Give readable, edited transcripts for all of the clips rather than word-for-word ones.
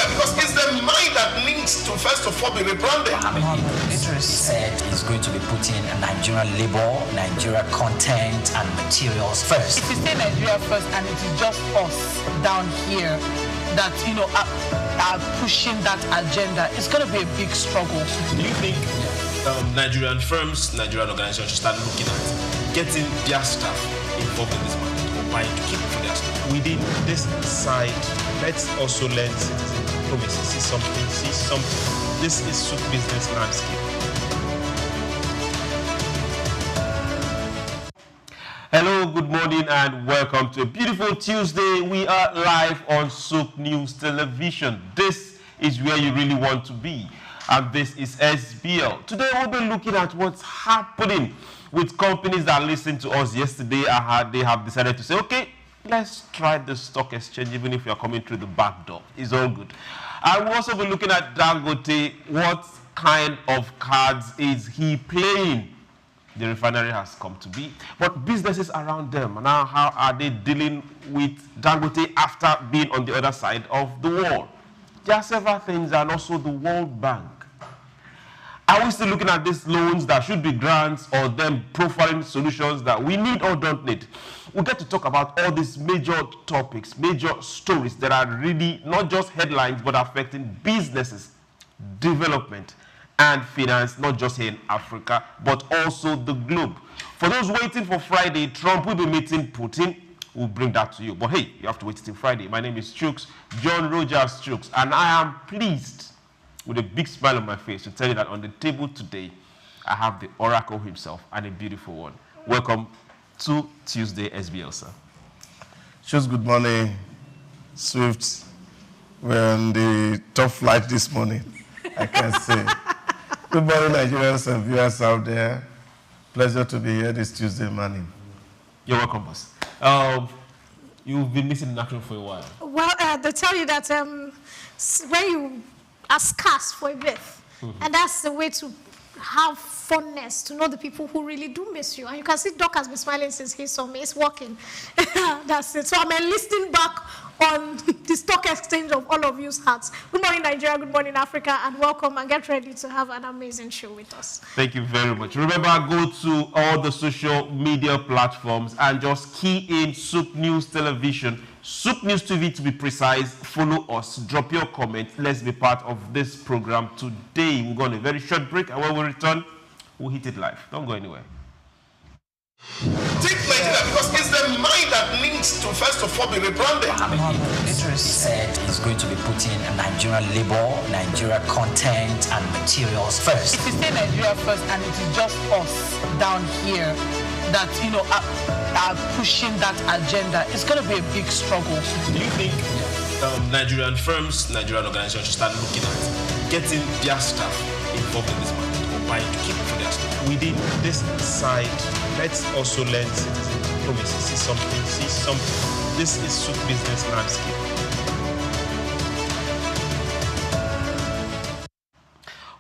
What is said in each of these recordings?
because it's the mind that needs to first of all be rebranded. Truce said is going to be putting Nigerian labor, Nigeria content and materials first. If you say Nigeria first and it is just us down here that, are pushing that agenda, it's going to be a big struggle. Do you think Nigerian firms, Nigerian organizations should start looking at getting their staff involved in this market or buying to keep for their staff? Within this side, let's also learn citizen diplomacy. See something. This is SOUQ business landscape. Hello, good morning, and welcome to a beautiful Tuesday. We are live on SOUQ News Television. This is where you really want to be, and this is SBL. Today, we'll be looking at what's happening with companies that listened to us yesterday. They have decided to say, okay, let's try the stock exchange, even if you're coming through the back door. It's all good. And we'll also be looking at Dangote. What kind of cards is he playing? The refinery has come to be, but businesses around them, now how are they dealing with Dangote after being on the other side of the wall? There are several things, and also the World Bank. Are we still looking at these loans that should be grants, or them profiling solutions that we need or don't need? We get to talk about all these major topics, major stories that are really not just headlines, but affecting businesses, development, and finance, not just here in Africa, but also the globe. For those waiting for Friday, Trump will be meeting Putin. We'll bring that to you. But hey, you have to wait till Friday. My name is SOUQ, John Rogers SOUQ, and I am pleased with a big smile on my face to tell you that on the table today, I have the Oracle himself, and a beautiful one. Welcome to Tuesday SBL, sir. SOUQ, good morning. Swift, we're on the top flight this morning, I can say. Good morning, Nigerians and viewers out there. Pleasure to be here this Tuesday morning. You're welcome, boss. You've been missing in action for a while. Well, they tell you that when you are scarce for a bit, and that's the way to have fondness, to know the people who really do miss you. And you can see Doc has been smiling since he saw me. It's working. That's it. So I'm enlisting back on the stock exchange of all of you's hearts. Good morning, Nigeria. Good morning, Africa. And welcome, and get ready to have an amazing show with us. Thank you very much. Remember, go to all the social media platforms and just key in SOUQ News Television, SOUQ News TV to be precise. Follow us. Drop your comment. Let's be part of this program today. We'll go on a very short break, and when we return, we'll hit it live. Don't go anywhere. Take Nigeria because it's the mind that needs to first of all be rebranded. Truce said is going to be putting Nigerian labor, Nigeria content and materials first. If you say Nigeria first and it is just us down here that, are pushing that agenda, it's going to be a big struggle. Do you think Nigerian firms, Nigerian organizations should start looking at getting their staff involved in this market or buying to keep for their staff? Within this side, let's also learn citizen diplomacy. See something. This is SOUQ business landscape.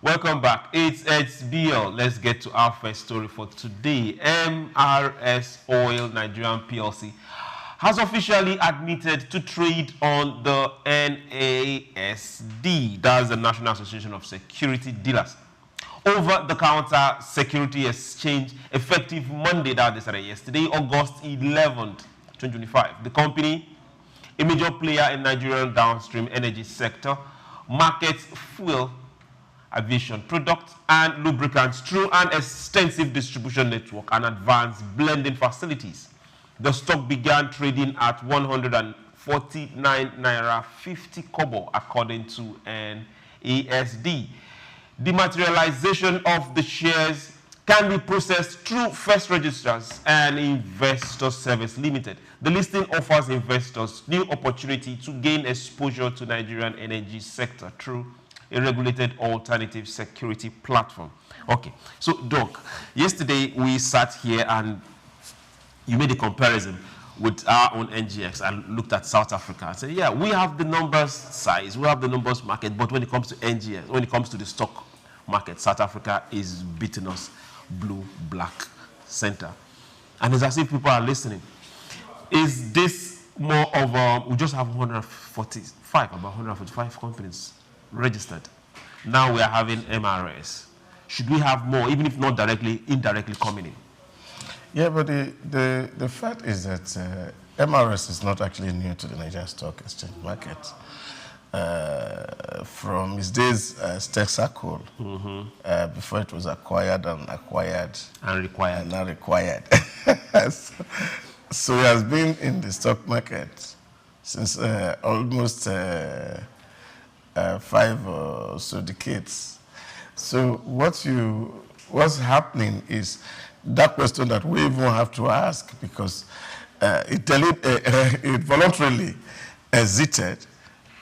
Welcome back. It's SBL. Let's get to our first story for today. MRS Oil Nigerian PLC has officially admitted to trade on the NASD, that's the National Association of Security Dealers, over-the-counter security exchange, effective Monday, that is yesterday, August 11th, 2025. The company, a major player in Nigerian downstream energy sector, markets fuel, aviation products, and lubricants through an extensive distribution network and advanced blending facilities. The stock began trading at 149 naira 50 kobo, according to NASD. The materialization of the shares can be processed through First Registers and Investor Service Limited. The listing offers investors new opportunity to gain exposure to Nigerian energy sector through a regulated alternative security platform. Okay, so Doc, yesterday we sat here and you made a comparison with our own NGX and looked at South Africa and said, yeah, we have the numbers size, we have the numbers market, but when it comes to NGX, when it comes to the stock market, South Africa is beating us blue, black, center. And it's as if people are listening. Is this more of, we just have 145 companies registered. Now we are having MRS. Should we have more, even if not directly, indirectly coming in? Yeah, but the fact is that MRS is not actually new to the Nigerian Stock Exchange market. From its days as SOUQ, before it was acquired and now required. So it has been in the stock market since almost 5 or so decades. So what's happening is that question that we even have to ask, because it voluntarily exited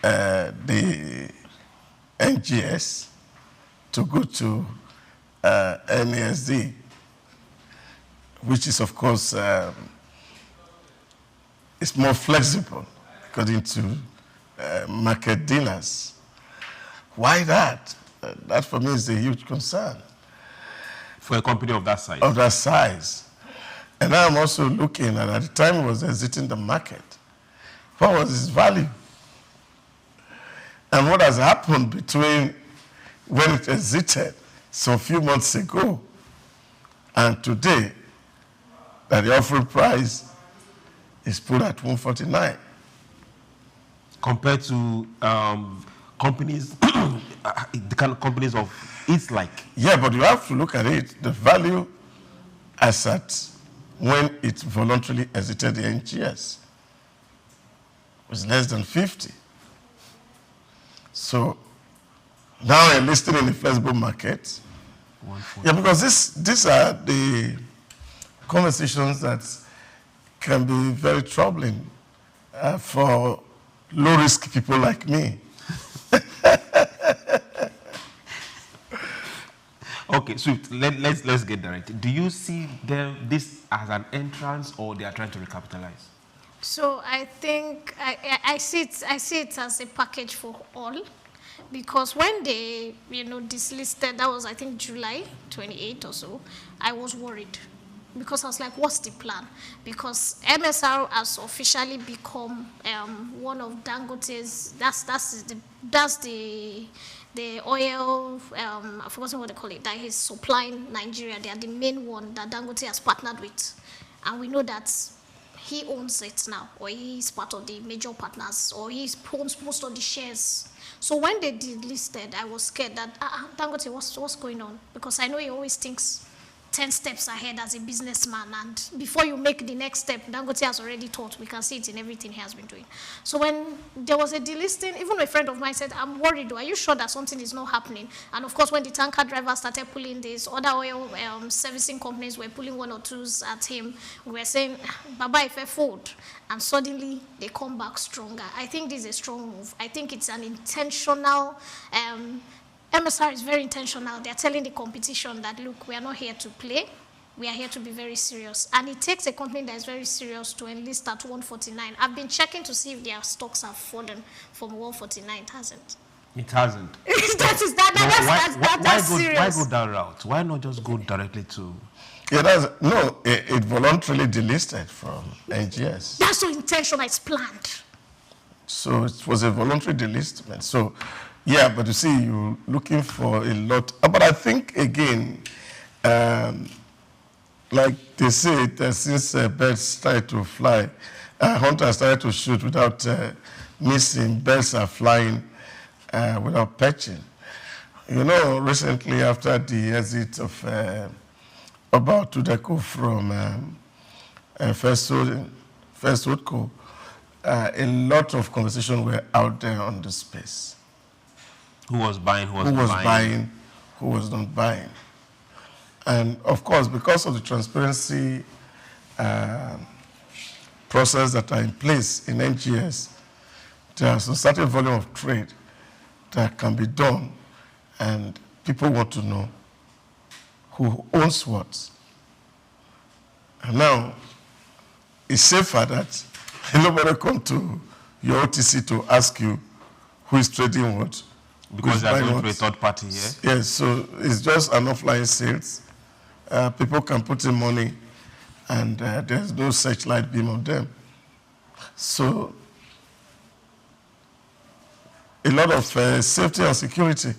the NGS to go to NASD, which is, of course, it's more flexible according to market dealers. Why that? That for me is a huge concern. For a company of that size? Of that size. And now I'm also looking at the time it was exiting the market, what was its value? And what has happened between when it exited some few months ago and today, that the offering price is put at 149. Compared to companies, the kind of companies of its like. Yeah, but you have to look at it. The value as at when it voluntarily exited the NGS was less than 50. So now we're listed in the flexible market. Yeah, because these are the conversations that can be very troubling for low-risk people like me. Okay, so let's get direct. Do you see this as an entrance, or they are trying to recapitalize? So I think I see it as a package for all, because when they dislisted, that was I think July 28 or so, I was worried, because I was like, what's the plan? Because MSR has officially become one of Dangote's. That's the oil. I've forgotten what they call it. That he's supplying Nigeria. They are the main one that Dangote has partnered with, and we know that he owns it now, or he's part of the major partners, or he owns most of the shares. So when they delisted, I was scared that Dangote, what's going on? Because I know he always thinks 10 steps ahead as a businessman, and before you make the next step, Dangote has already thought. We can see it in everything he has been doing. So when there was a delisting, even a friend of mine said, I'm worried, are you sure that something is not happening? And of course, when the tanker drivers started pulling this, other oil servicing companies were pulling one or twos at him, we were saying, Baba, if I fold, and suddenly they come back stronger. I think this is a strong move. I think it's an intentional, MSR is very intentional. They're telling the competition that, look, we are not here to play. We are here to be very serious. And it takes a company that is very serious to enlist at 149. I've been checking to see if their stocks have fallen from 149. It hasn't. It hasn't. That's serious. Why go that route? Why not just go directly to... Yeah, it voluntarily delisted from NGS. That's so intentional. It's planned. So it was a voluntary delistment. So, yeah, but you see, you're looking for a lot. But I think, again, like they say, since birds started to fly, hunters started to shoot without missing. Birds are flying without perching. You know, recently, after the exit of Apapa Tudeco from SOUQ, a lot of conversations were out there on the space. Who was buying, who was not buying. And of course, because of the transparency process that are in place in NGS, there's a certain volume of trade that can be done, and people want to know who owns what. And now, it's safer that nobody come to your OTC to ask you who is trading what. Because they are going to a third party, yeah? Yes, so it's just an offline sales. People can put in money, and there's no searchlight beam on them. So a lot of safety and security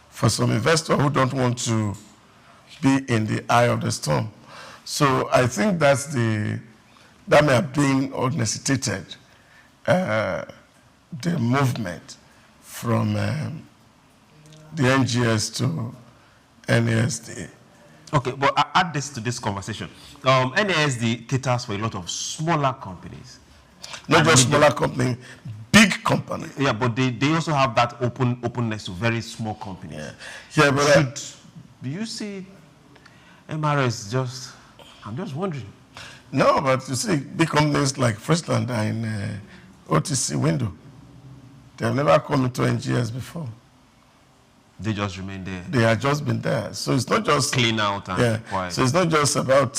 for some investors who don't want to be in the eye of the storm. So I think that may have been or necessitated the movement from the NGS to NASD. Okay, but add this to this conversation. NASD caters for a lot of smaller companies. Not just smaller companies, big companies. Yeah, but they also have that openness to very small companies. Yeah, but do you see MRS just, I'm just wondering. No, but you see, big companies like Friesland are in OTC window. They have never come into NGS before. They just remain there. They have just been there. So it's not just clean out and quiet. So it's not just about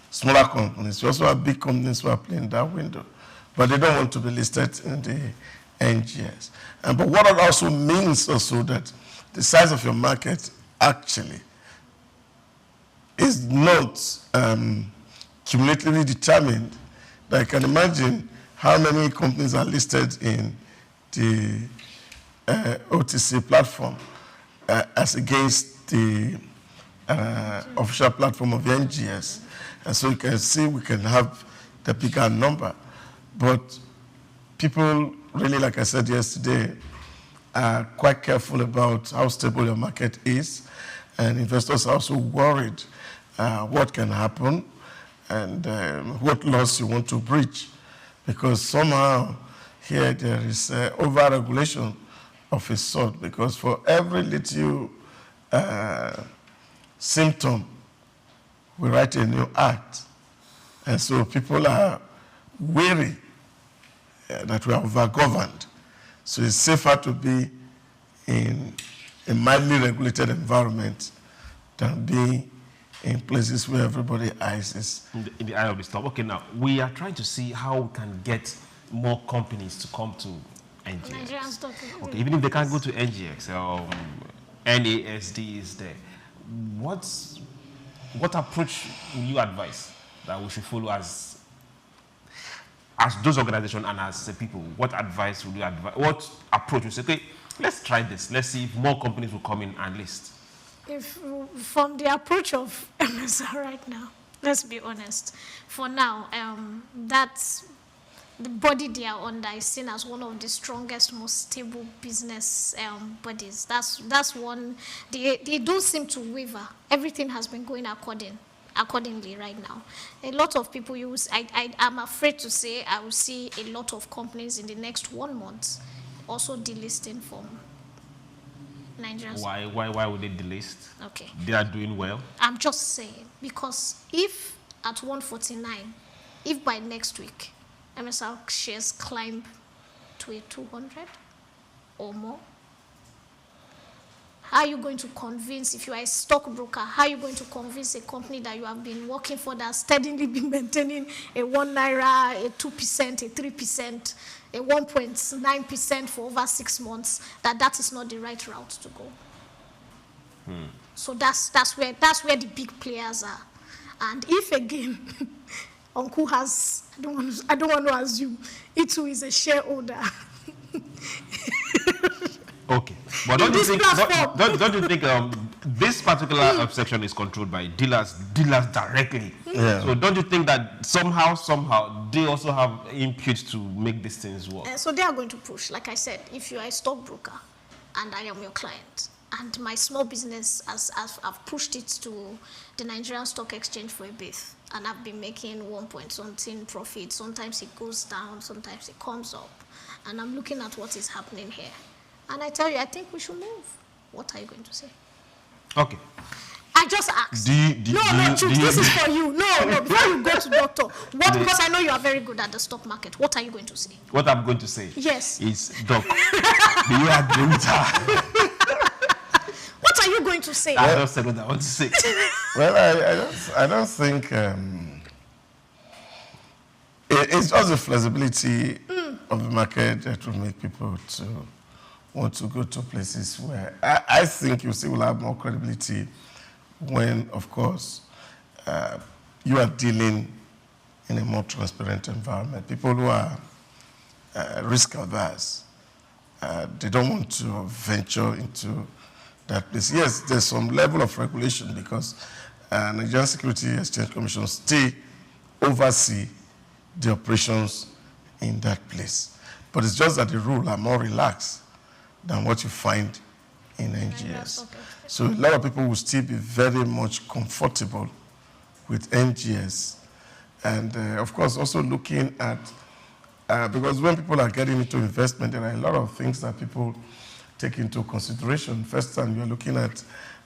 smaller companies. You also have big companies who are playing that window, but they don't want to be listed in the NGS. But what it also means also that the size of your market actually is not cumulatively determined. I can imagine how many companies are listed in the OTC platform as against the official platform of the NGS. And so you can see we can have the bigger number. But people really, like I said yesterday, are quite careful about how stable your market is. And investors are also worried what can happen and what laws you want to breach. Because somehow here there is over-regulation of a sort, because for every little symptom, we write a new act. And so people are wary that we are over-governed. So it's safer to be in a mildly regulated environment than be in places where everybody eyes is. In the eye of the storm. Okay, now, we are trying to see how we can get more companies to come to NGX. Okay, even if they can't go to NGX, NASD is there. What approach will you advise that we should follow as those organizations and as people? What advice would you advise? What approach would you say, okay, let's try this. Let's see if more companies will come in and list. If from the approach of MSR right now, let's be honest, for now, that's the body they are under is seen as one of the strongest, most stable business bodies. That's one. They don't seem to waver. Everything has been going accordingly right now. A lot of people I'm afraid to say I will see a lot of companies in the next 1 month also delisting from Nigerians. Why would they delist? Okay. They are doing well. I'm just saying, because if at 149, if by next week MSR shares climb to a 200 or more, how are you going to convince, if you are a stockbroker, how are you going to convince a company that you have been working for that steadily been maintaining a 1 naira, a 2%, a 3%, a 1.9% for over 6 months, that is not the right route to go? So that's where the big players are. And if again, Uncle has, I don't want to assume, it too is a shareholder. Okay, but don't you think this particular section is controlled by dealers directly? Yeah. So don't you think that somehow they also have input to make these things work? So they are going to push. Like I said, if you are a stockbroker and I am your client, and my small business I've pushed it to the Nigerian Stock Exchange for a bit, and I've been making 1 point something profit. Sometimes it goes down, sometimes it comes up, and I'm looking at what is happening here. And I tell you, I think we should move. What are you going to say? Okay. I just asked. This is for you. No, before you go to doctor. Because I know you are very good at the stock market. What are you going to say? What I'm going to say? Yes. Is, Doc, do you agree with her? What are you going to say? I don't say what I want to say. Well, I don't think it's just the flexibility of the market that will make people to want to go to places where I think you still will have more credibility when, of course, you are dealing in a more transparent environment. People who are risk averse, they don't want to venture into that place. Yes, there's some level of regulation because Nigerian Security Exchange Commission still oversee the operations in that place. But it's just that the rules are more relaxed than what you find in NGS. Okay. So a lot of people will still be very much comfortable with NGS. And of course, also looking at, because when people are getting into investment, there are a lot of things that people take into consideration. First time, you're looking at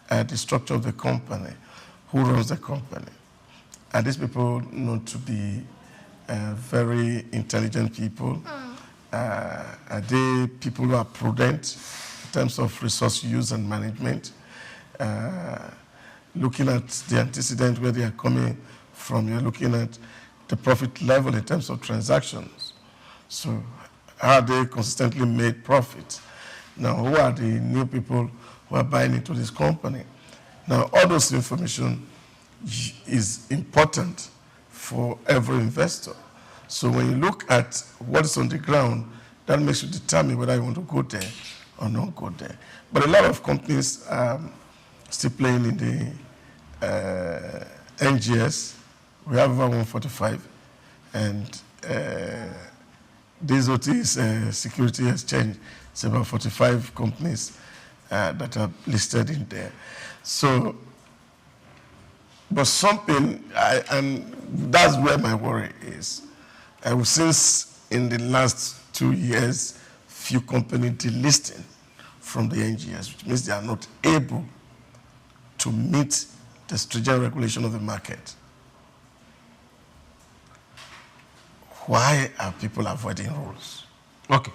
the structure of the company, who runs the company. And these people know to be very intelligent people. Are they people who are prudent in terms of resource use and management? Looking at the antecedent where they are coming from, you're looking at the profit level in terms of transactions. So are they consistently made profit? Now, who are the new people who are buying into this company? Now, all those information is important for every investor. So when you look at what is on the ground, that makes you determine whether you want to go there or not go there. But a lot of companies are still playing in the NGS. We have over 145, and this OTC Security Exchange, it's about 45 companies that are listed in there. So, but something, and that's where my worry is. Since in the last 2 years, few companies delisting from the NGS, which means they are not able to meet the stringent regulation of the market. Why are people avoiding rules? Okay.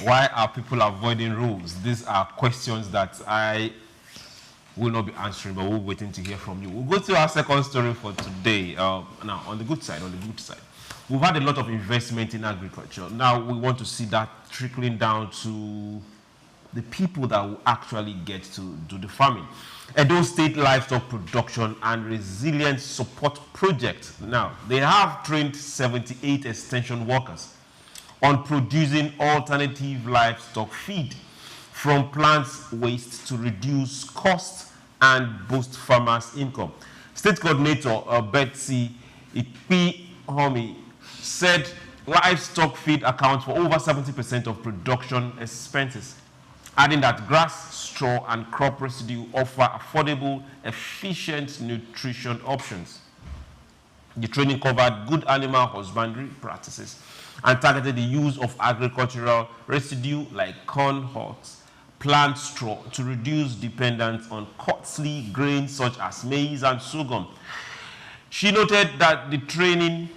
Why are people avoiding rules? These are questions that I will not be answering, but we're waiting to hear from you. We'll go to our second story for today. Now, on the good side, we've had a lot of investment in agriculture. Now, we want to see that trickling down to the people that will actually get to do the farming. Edo State Livestock Production and Resilience Support Project. Now, they have trained 78 extension workers on producing alternative livestock feed from plant waste to reduce costs and boost farmers' income. State Coordinator Betsy Ikpi-Homi said livestock feed accounts for over 70% of production expenses, adding that grass, straw, and crop residue offer affordable, efficient nutrition options. The training covered good animal husbandry practices and targeted the use of agricultural residue like corn husks, plant straw to reduce dependence on costly grains such as maize and sorghum. She noted that the training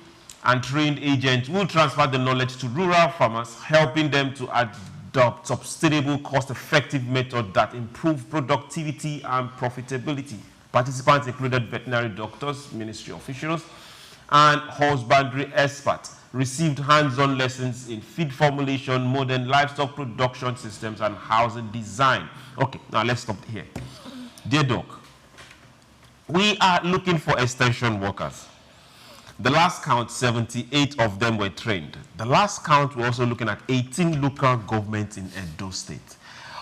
and trained agents will transfer the knowledge to rural farmers, helping them to adopt sustainable, cost-effective methods that improve productivity and profitability. Participants included veterinary doctors, ministry officials, and husbandry experts. Received hands-on lessons in feed formulation, modern livestock production systems, and housing design. Okay, now let's stop here. Dear Doc, we are looking for extension workers. The last count, 78 of them were trained. The last count, we're also looking at 18 local governments in Edo State.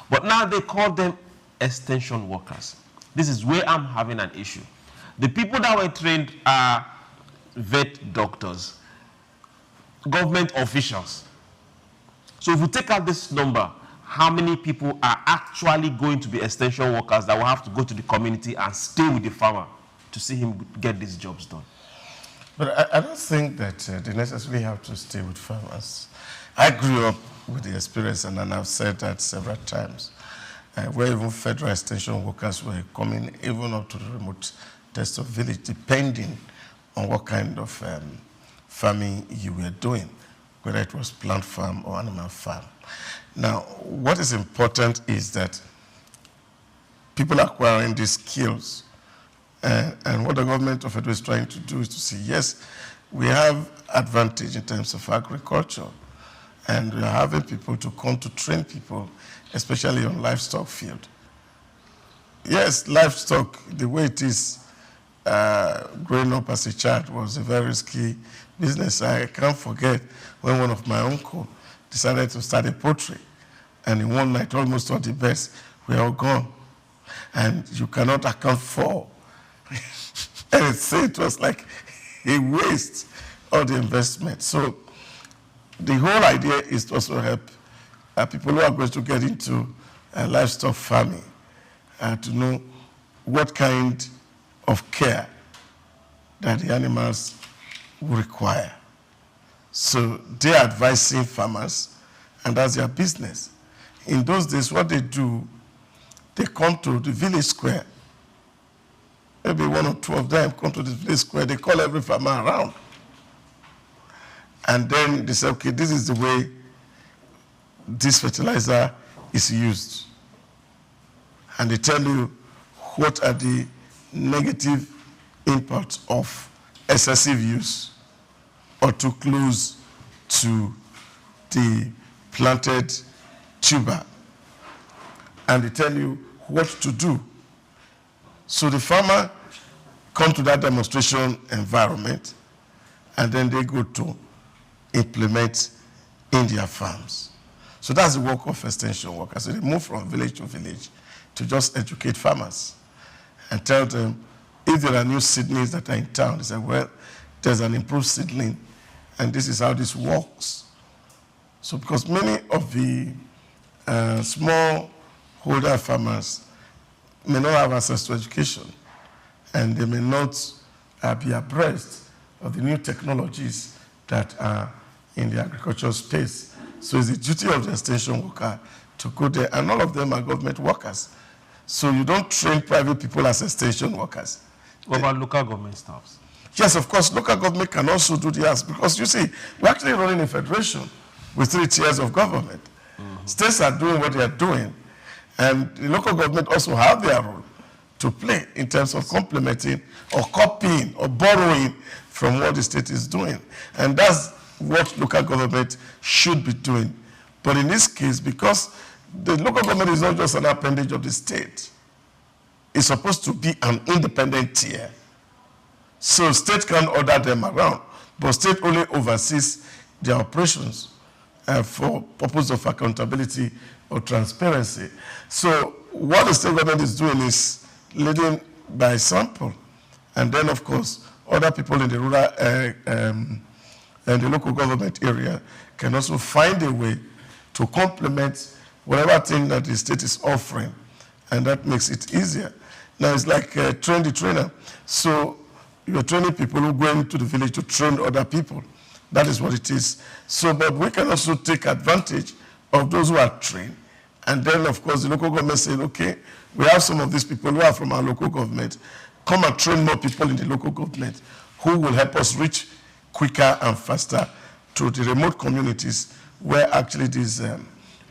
But now they call them extension workers. This is where I'm having an issue. The people that were trained are vet doctors, government officials. So if we take out this number, how many people are actually going to be extension workers that will have to go to the community and stay with the farmer to see him get these jobs done? But I don't think that they necessarily have to stay with farmers. I grew up with the experience, and I've said that several times, where even federal extension workers were coming even up to the remote test of village, depending on what kind of farming you were doing, whether it was plant farm or animal farm. Now, what is important is that people acquiring these skills, and what the government of Edo is trying to do is to say, yes, we have advantage in terms of agriculture, and we are having people to come to train people, especially on livestock field. Yes, livestock, the way it is, growing up as a child was a very risky business. I can't forget when one of my uncle decided to start a poultry, and in one night almost all the birds were all gone, and you cannot account for. And it was like a waste of the investment. So the whole idea is to also help people who are going to get into livestock farming to know what kind of care that the animals will require. So they are advising farmers, and that's their business. In those days, what they do, they come to the village square. Maybe one or two of them come to the village square. They call every farmer around. And then they say, okay, this is the way this fertilizer is used. And they tell you what are the negative impacts of excessive use or too close to the planted tuber. And they tell you what to do. So the farmer come to that demonstration environment, and then they go to implement in their farms. So that's the work of extension workers. So they move from village to village to just educate farmers and tell them if there are new seedlings that are in town, they say, well, there's an improved seedling, and this is how this works. So because many of the small holder farmers may not have access to education, and they may not be abreast of the new technologies that are in the agricultural space. So it's the duty of the extension worker to go there, and all of them are government workers. So you don't train private people as extension workers. What about local government staffs? Yes, of course, local government can also do the ask, because you see, we're actually running a federation with 3 tiers of government. States are doing what they are doing, and the local government also have their role to play in terms of complementing or copying or borrowing from what the state is doing. And that's what local government should be doing. But in this case, because the local government is not just an appendage of the state, it's supposed to be an independent tier. So state can order them around, but state only oversees their operations for purpose of accountability or transparency. So what the state government is doing is leading by example. And then, of course, other people in the rural and the local government area can also find a way to complement whatever thing that the state is offering, and that makes it easier. Now, it's like train the trainer. So you're training people who go into the village to train other people. That is what it is. So, but we can also take advantage of those who are trained. And then, of course, the local government said, okay, we have some of these people who are from our local government. Come and train more people in the local government who will help us reach quicker and faster to the remote communities where actually these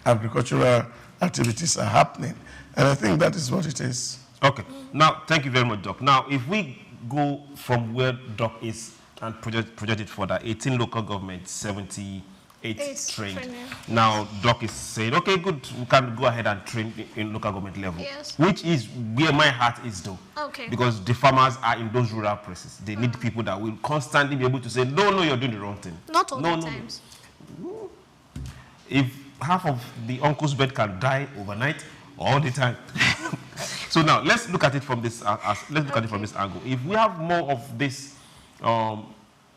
agricultural activities are happening. And I think that is what it is. Okay. Now, thank you very much, Doc. Now, if we go from where Doc is and project it further, 18 local governments, 78 trained. Now, Doc is saying, okay, good, we can go ahead and train in local government level. Yes. Which is where my heart is, though. Okay. Because the farmers are in those rural places. They need people that will constantly be able to say, no, you're doing the wrong thing. Not all the times. No. If half of the uncle's bed can die overnight, all the time. So now let's look at it from this. At it from this angle. If we have more of this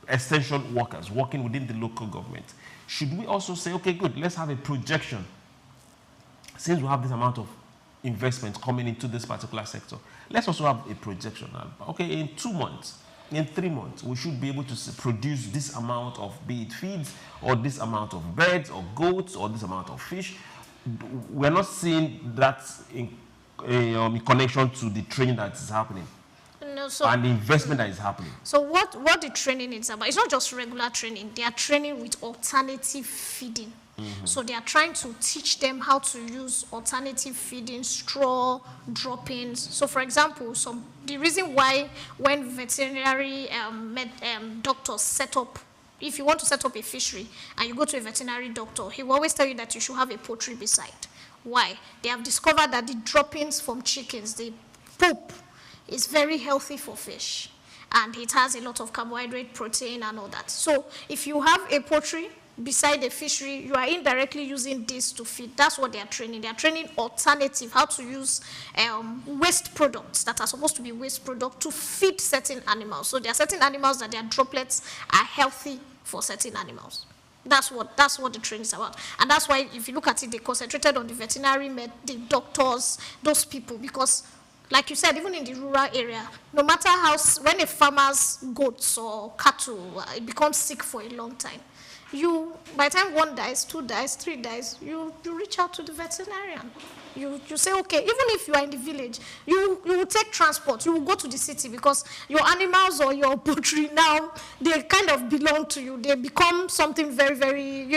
extension workers working within the local government, should we also say, okay, good, let's have a projection? Since we have this amount of investment coming into this particular sector, let's also have a projection. Okay, in 2 months, in 3 months, we should be able to produce this amount of, be it feeds, or this amount of birds or goats, or this amount of fish. We're not seeing that in connection to the training that is happening. No, so, and the investment that is happening. So what the training is about, it's not just regular training. They are training with alternative feeding. So they are trying to teach them how to use alternative feeding, straw, droppings. So for example, the reason why when veterinary doctors set up, if you want to set up a fishery and you go to a veterinary doctor, he will always tell you that you should have a poultry beside. Why? They have discovered that the droppings from chickens, the poop, is very healthy for fish. And it has a lot of carbohydrate, protein, and all that. So if you have a poultry beside a fishery, you are indirectly using this to feed. That's what they are training. They are training alternative, how to use waste products that are supposed to be waste products to feed certain animals. So there are certain animals that their droplets are healthy for certain animals. That's what the training is about. And that's why if you look at it, they concentrated on the veterinary, the doctors, those people, because like you said, even in the rural area, no matter how, when a farmer's goats or cattle, it becomes sick for a long time, by the time 1 dies, 2 dies, 3 dies, you reach out to the veterinarian. You say, okay, even if you are in the village, you will take transport, you will go to the city because your animals or your poultry now, they kind of belong to you. They become something very, very,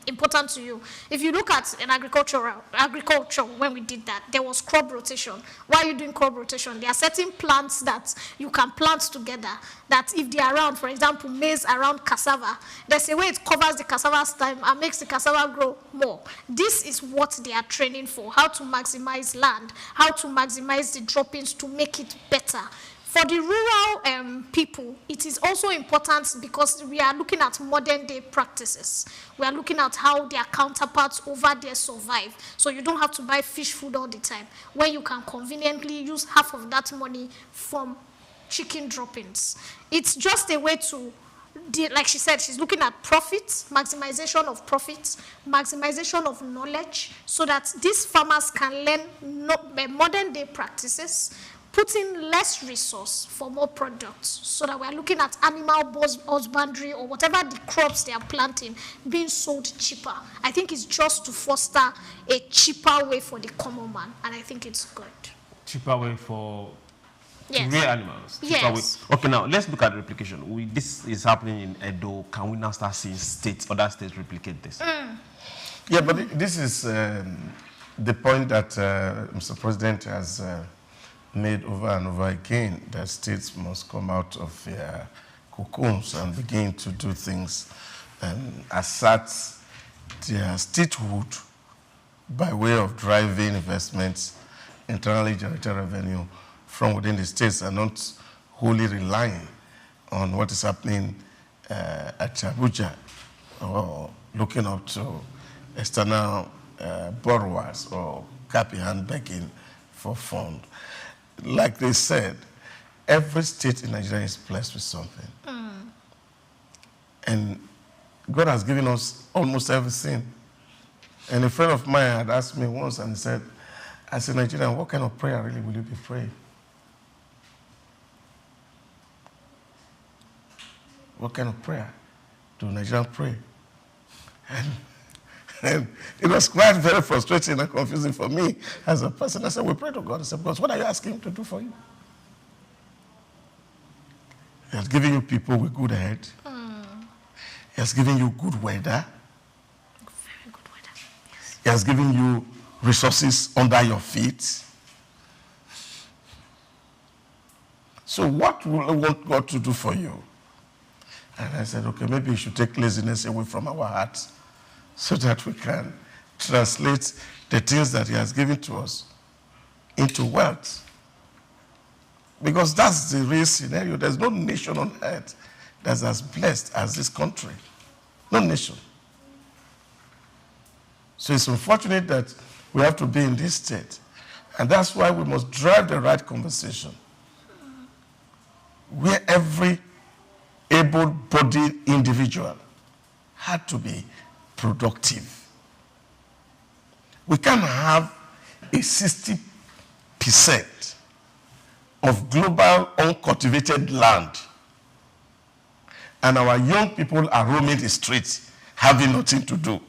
important to you. If you look at an agriculture, when we did that, there was crop rotation. Why are you doing crop rotation? There are certain plants that you can plant together that if they are around, for example, maize around cassava, there's a way it covers the cassava's time and makes the cassava grow more. This is what they are training for, how to maximize land, how to maximize the droppings to make it better. For the rural people, it is also important because we are looking at modern day practices. We are looking at how their counterparts over there survive. So you don't have to buy fish food all the time, where you can conveniently use half of that money from chicken droppings. It's just a way to, like she said, she's looking at profits, maximization of profits, maximization of knowledge, so that these farmers can learn modern day practices, put in less resource for more products, so that we're looking at animal husbandry or whatever the crops they are planting being sold cheaper. I think it's just to foster a cheaper way for the common man, and I think it's good. Cheaper way for Yes. real animals. Yes. Okay, now let's look at the replication. This is happening in Edo. Can we now start seeing other states replicate this? Yeah, but this is the point that Mr. President has made over and over again, that states must come out of their cocoons and begin to do things and assert their statehood by way of driving investments, internally generated revenue from within the states, and not wholly relying on what is happening at Abuja or looking up to external borrowers or cap in hand begging for funds. Like they said, every state in Nigeria is blessed with something. And God has given us almost everything. And a friend of mine had asked me once and said, as a Nigerian, what kind of prayer really will you be praying? What kind of prayer do Nigerians pray? And it was quite very frustrating and confusing for me as a person. I said, we pray to God. I said, because what are you asking him to do for you? He has given you people with good head. He has given you good weather. Very good weather. Yes. He has given you resources under your feet. So what will I want God to do for you? And I said, okay, maybe you should take laziness away from our hearts so that we can translate the things that he has given to us into wealth. Because that's the real scenario. There's no nation on earth that's as blessed as this country. No nation. So it's unfortunate that we have to be in this state. And that's why we must drive the right conversation, where every able-bodied individual had to be productive. We can't have a 60% of global uncultivated land, and our young people are roaming the streets having nothing to do.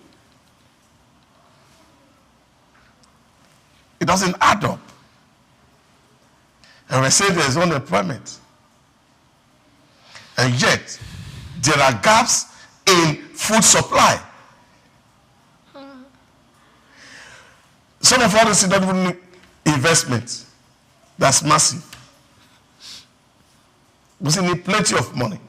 It doesn't add up. And we say there's unemployment. And yet, there are gaps in food supply. Some of us don't even need investment. That's massive. We still need plenty of money.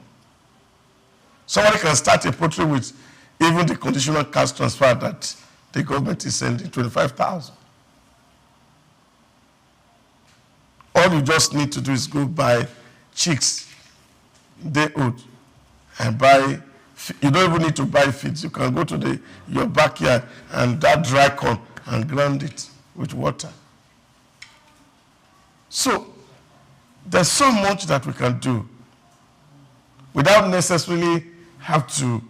Somebody can start a poultry with even the conditional cash transfer that the government is sending, 25,000. all you just need to do is go buy chicks, day old, and buy. You don't even need to buy feeds. You can go to your backyard and that dry corn and grind it with water. So there's so much that we can do without necessarily have to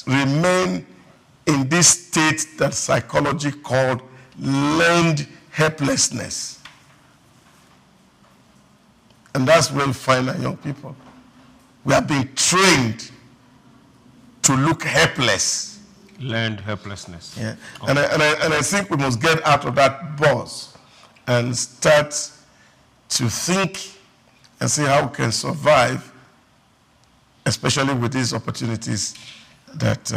remain in this state that psychology called learned helplessness. And that's where we find our young people. We are being trained to look helpless. Learned helplessness. Yeah. Okay. And I think we must get out of that buzz and start to think and see how we can survive, especially with these opportunities that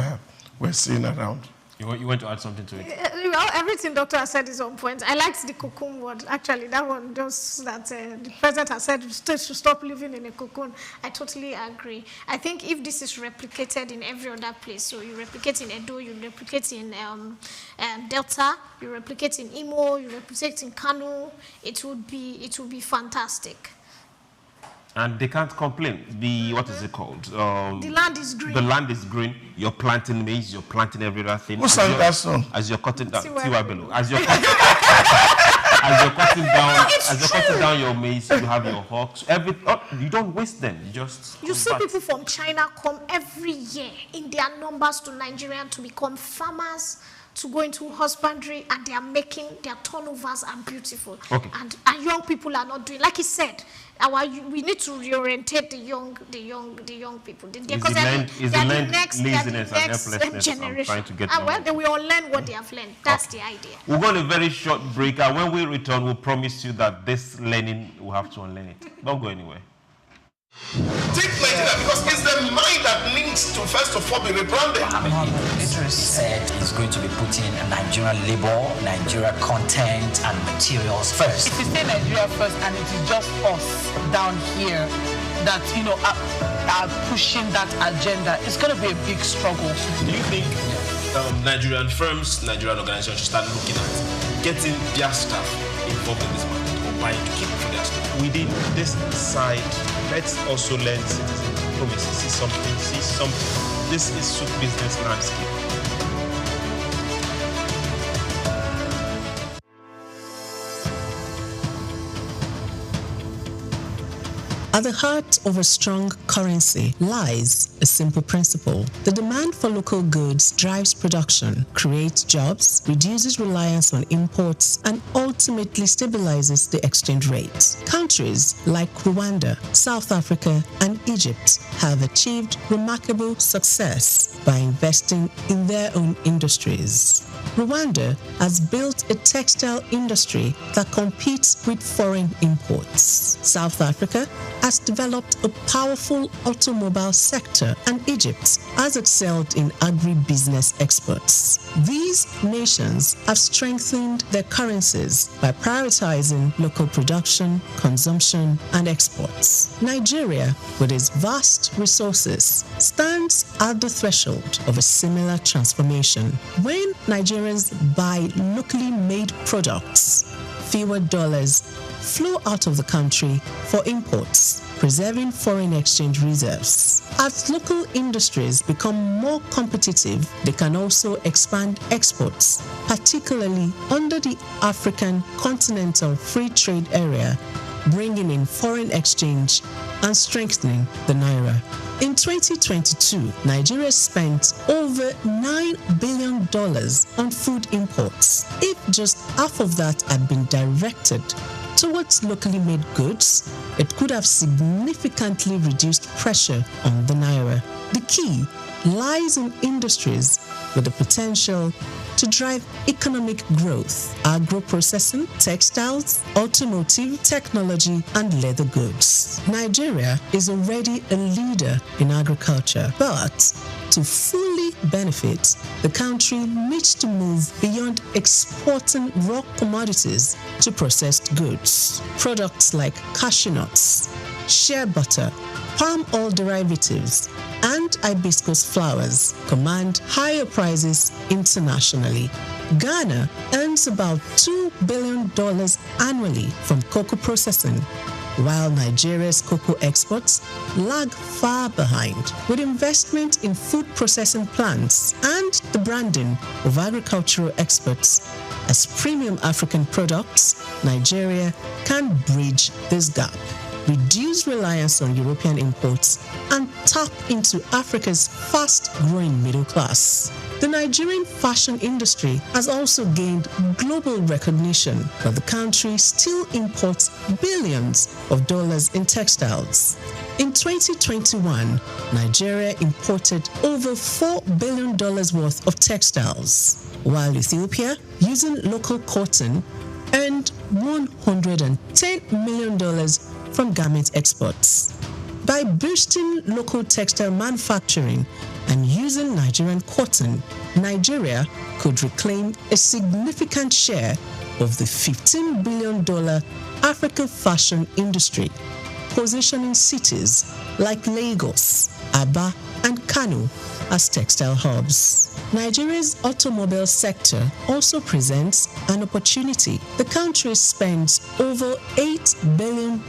we're seeing around. You want to add something to it? Well, everything Dr. has said is on point. I liked the cocoon word. Actually, that one just that the president has said states should stop living in a cocoon. I totally agree. I think if this is replicated in every other place, so you replicate in Edo, you replicate in Delta, you replicate in Imo, you replicate in Kano, it would be fantastic. And they can't complain. What is it called? The land is green. The land is green. You're planting maize. You're planting every other thing. Who sang that song? As you're cutting down, as you're cutting down your maize, you have your hawks. You don't waste them. You see people from China come every year in their numbers to Nigeria to become farmers, to go into husbandry, and they are making their turnovers are beautiful. Okay. And young people are not doing, like he said, we need to reorientate the young people. Because they're the next generation. Well, they will learn what they have learned. That's the idea. We'll go on a very short break, and when we return, we'll promise you that this learning, we'll have to unlearn it. Don't go anywhere. Take Nigeria because it's the mind that needs to first of all be rebranded. Edo State is going to be putting Nigerian labor, Nigerian content and materials first. If you say Nigeria first and it is just us down here that are pushing that agenda, it's going to be a big struggle. Do you think Nigerian firms, Nigerian organizations should start looking at getting their staff involved in this market or buying to keep it for their staff? Within this side, let's also learn citizen diplomacy. See something. This is SOUQ business landscape. At the heart of a strong currency lies a simple principle. The demand for local goods drives production, creates jobs, reduces reliance on imports, and ultimately stabilizes the exchange rate. Countries like Rwanda, South Africa, and Egypt have achieved remarkable success by investing in their own industries. Rwanda has built a textile industry that competes with foreign imports. South Africa has developed a powerful automobile sector, and Egypt has excelled in agribusiness exports. These nations have strengthened their currencies by prioritizing local production, consumption, and exports. Nigeria, with its vast resources, stands at the threshold of a similar transformation. When Nigerians buy locally made products, fewer dollars flow out of the country for imports, preserving foreign exchange reserves. As local industries become more competitive, they can also expand exports, particularly under the African Continental Free Trade Area, bringing in foreign exchange and strengthening the Naira. In 2022, Nigeria spent over $9 billion on food imports. If just half of that had been directed towards locally made goods, it could have significantly reduced pressure on the Naira. The key lies in industries with the potential to drive economic growth: agro-processing, textiles, automotive, technology, and leather goods. Nigeria is already a leader in agriculture, but to fully benefit, the country needs to move beyond exporting raw commodities to processed goods. Products like cashew nuts, shea butter, palm oil derivatives, and hibiscus flowers command higher prices internationally. Ghana earns about $2 billion annually from cocoa processing, while Nigeria's cocoa exports lag far behind. With investment in food processing plants and the branding of agricultural exports as premium African products, Nigeria can bridge this gap, reduce reliance on European imports, and tap into Africa's fast-growing middle class. The Nigerian fashion industry has also gained global recognition, but the country still imports billions of dollars in textiles. In 2021, Nigeria imported over $4 billion worth of textiles, while Ethiopia, using local cotton, earned $110 million from garment exports. By boosting local textile manufacturing and using Nigerian cotton, Nigeria could reclaim a significant share of the $15 billion African fashion industry, positioning cities like Lagos, Aba, and Kano as textile hubs. Nigeria's automobile sector also presents an opportunity. The country spends over $8 billion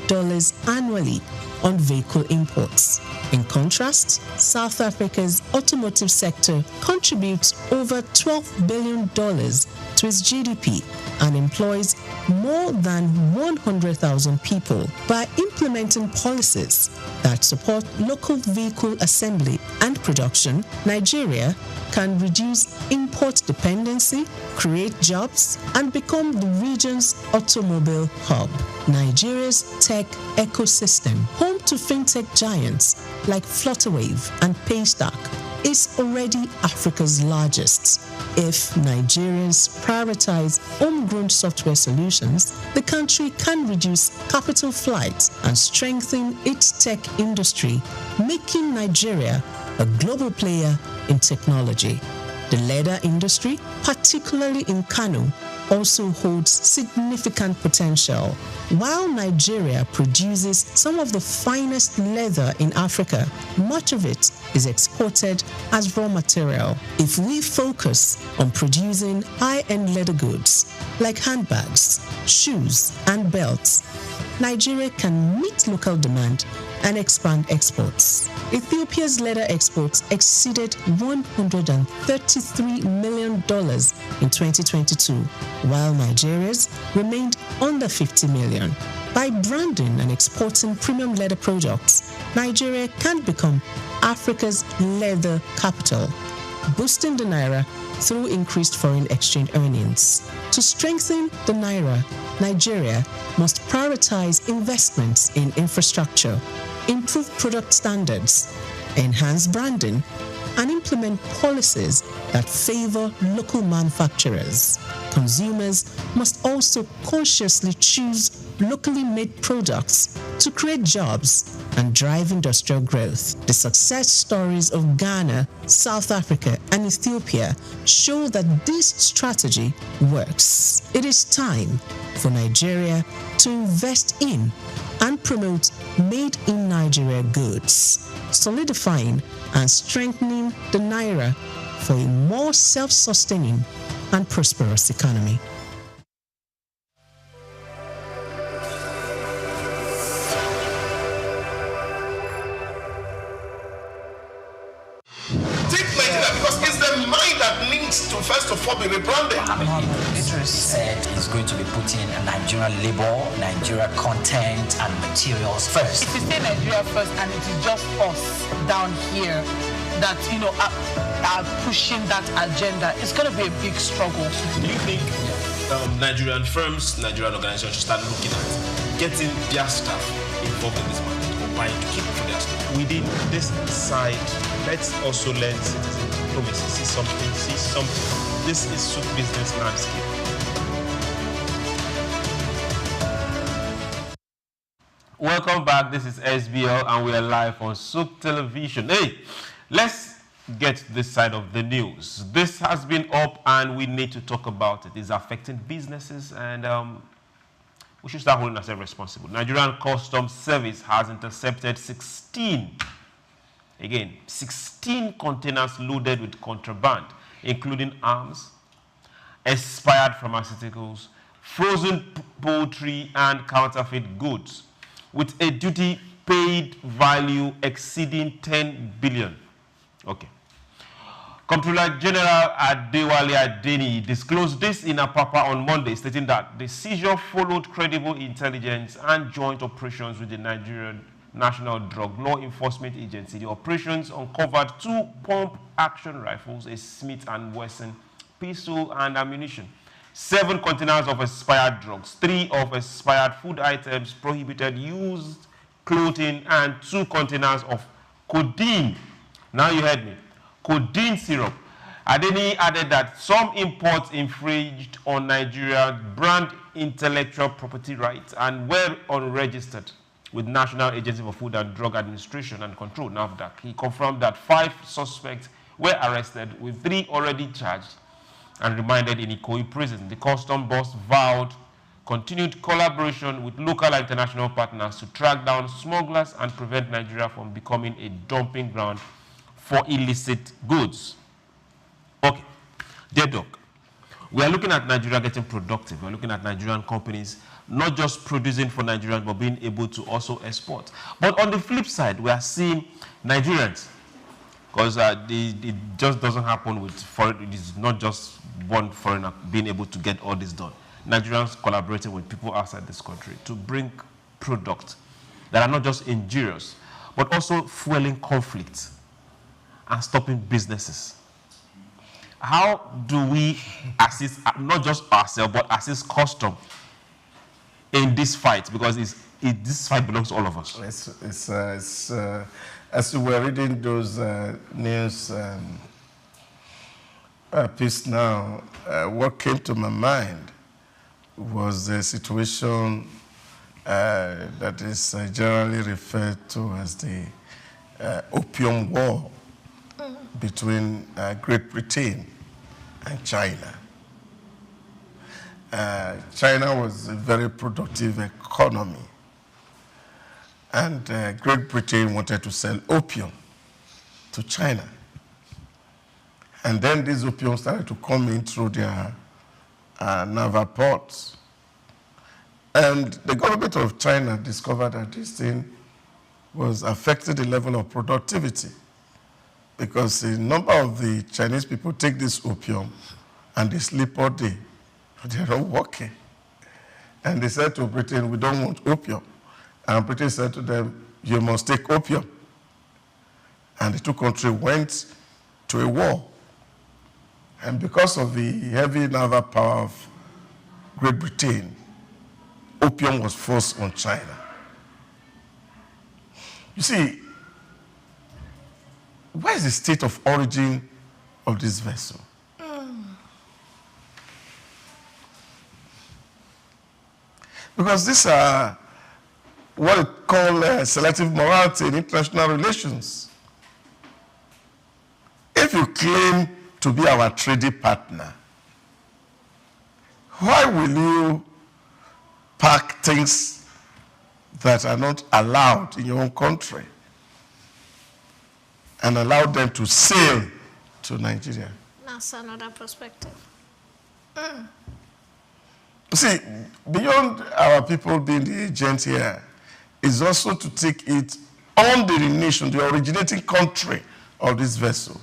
annually on vehicle imports. In contrast, South Africa's automotive sector contributes over $12 billion to its GDP and employs more than 100,000 people. By implementing policies that support local vehicle assembly and production, Nigeria can reduce import dependency, create jobs, and become the region's automobile hub. Nigeria's tech ecosystem, home to fintech giants like Flutterwave and Paystack, is already Africa's largest. If Nigerians prioritize homegrown software solutions, the country can reduce capital flight and strengthen its tech industry, making Nigeria a global player in technology. The leather industry, particularly in Kano, also holds significant potential. While Nigeria produces some of the finest leather in Africa, much of it is exported as raw material. If we focus on producing high-end leather goods like handbags, shoes, and belts, Nigeria can meet local demand and expand exports. Ethiopia's leather exports exceeded $133 million in 2022, while Nigeria's remained under $50 million. By branding and exporting premium leather products, Nigeria can become Africa's leather capital, boosting the naira through increased foreign exchange earnings. To strengthen the naira, Nigeria must prioritize investments in infrastructure, improve product standards, enhance branding, and implement policies that favor local manufacturers. Consumers must also consciously choose locally made products to create jobs and drive industrial growth. The success stories of Ghana, South Africa, and Ethiopia show that this strategy works. It is time for Nigeria to invest in and promote made in Nigeria goods, solidifying and strengthening the naira for a more self-sustaining and prosperous economy. Take Nigeria because it's the mind that needs to first of all be rebranded. Truce said he's going to be putting Nigerian labor, Nigeria content, and materials first. If you say Nigeria first and it is just us down here that, are pushing that agenda, it's going to be a big struggle. Do you think Nigerian firms, Nigerian organizations should start looking at getting their staff involved in this market or buying to keep for their staff? Within this side, let's also learn citizen diplomacy. See something. This is SOUQ business landscape. Welcome back. This is SBL and we are live on SOUQ television. Hey, let's get this side of the news. This has been up and we need to talk about it. It's affecting businesses and we should start holding ourselves responsible. Nigerian Customs Service has intercepted 16 containers loaded with contraband, including arms, expired pharmaceuticals, frozen poultry, and counterfeit goods, with a duty paid value exceeding 10 billion. Okay. Comptroller General Adewale Adeni disclosed this in Apapa on Monday, stating that the seizure followed credible intelligence and joint operations with the Nigerian National Drug Law Enforcement Agency. The operations uncovered 2 pump-action rifles, a Smith & Wesson pistol, and ammunition, 7 containers of expired drugs, 3 of expired food items, prohibited used clothing, and 2 containers of codeine. Now you heard me. Codeine syrup. Adeni added that some imports infringed on Nigeria's brand intellectual property rights and were unregistered with National Agency for Food and Drug Administration and Control, NAFDAC. He confirmed that 5 suspects were arrested, with 3 already charged and remanded in Ikoyi prison. The custom boss vowed continued collaboration with local and international partners to track down smugglers and prevent Nigeria from becoming a dumping ground for illicit goods. Okay, dear Doc, we are looking at Nigeria getting productive. We're looking at Nigerian companies not just producing for Nigerians, but being able to also export. But on the flip side, we are seeing Nigerians, because it just doesn't happen with foreign, it is not just one foreigner being able to get all this done. Nigerians collaborating with people outside this country to bring products that are not just injurious, but also fueling conflict and stopping businesses. How do we assist, not just ourselves, but assist custom in this fight? Because this fight belongs to all of us. As we were reading those news piece now, what came to my mind was the situation that is generally referred to as the Opium War between Great Britain and China. China was a very productive economy, and Great Britain wanted to sell opium to China. And then this opium started to come in through their naval ports. And the government of China discovered that this thing was affecting the level of productivity, because a number of the Chinese people take this opium and they sleep all day. They're not working. And they said to Britain, we don't want opium. And Britain said to them, you must take opium. And the two countries went to a war. And because of the heavy naval power of Great Britain, opium was forced on China. You see, where is the state of origin of this vessel? Because these are what we call selective morality in international relations. If you claim to be our trading partner, why will you pack things that are not allowed in your own country and allow them to sail to Nigeria? That's another perspective. See, beyond our people being the agent here, is also to take it on the nation, the originating country of this vessel.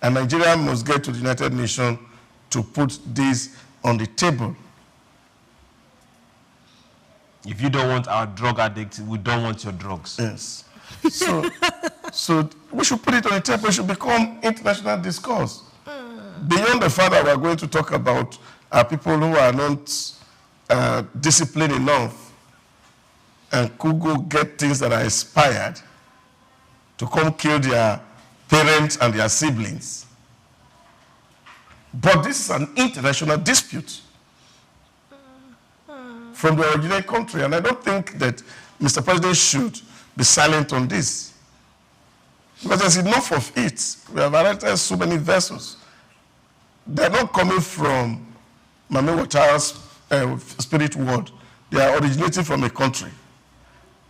And Nigeria must get to the United Nations to put this on the table. If you don't want our drug addicts, we don't want your drugs. Yes. So we should put it on the table. It should become international discourse. Beyond the fact that we're going to talk about people who are not disciplined enough and could go get things that are expired to come kill their parents and their siblings. But this is an international dispute from the original country, and I don't think that Mr. President should be silent on this. Because there's enough of it. We have arrested so many vessels. They're not coming from Mami Watara's spirit world. They are originating from a country.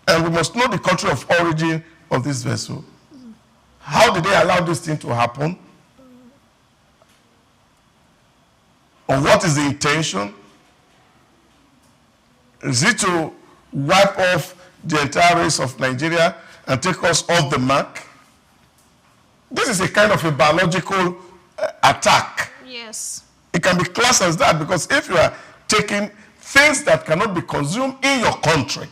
And we must know the country of origin of this vessel. How did they allow this thing to happen? Or what is the intention? Is it to wipe off the entire race of Nigeria and take us off the mark? This is a kind of a biological attack. Yes. It can be classed as that, because if you are taking things that cannot be consumed in your country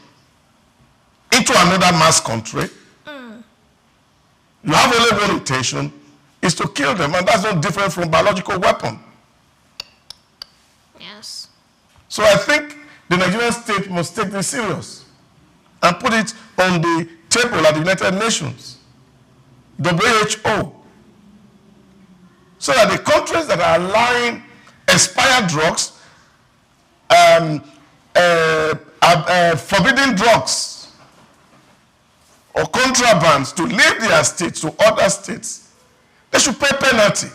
into another mass country, you have only one intention, is to kill them, and that's not different from biological weapon. Yes. So I think the Nigerian state must take this serious and put it on the table at the United Nations, WHO, so that the countries that are allowing expired drugs, forbidden drugs, or contrabands to leave their states to other states, they should pay penalty.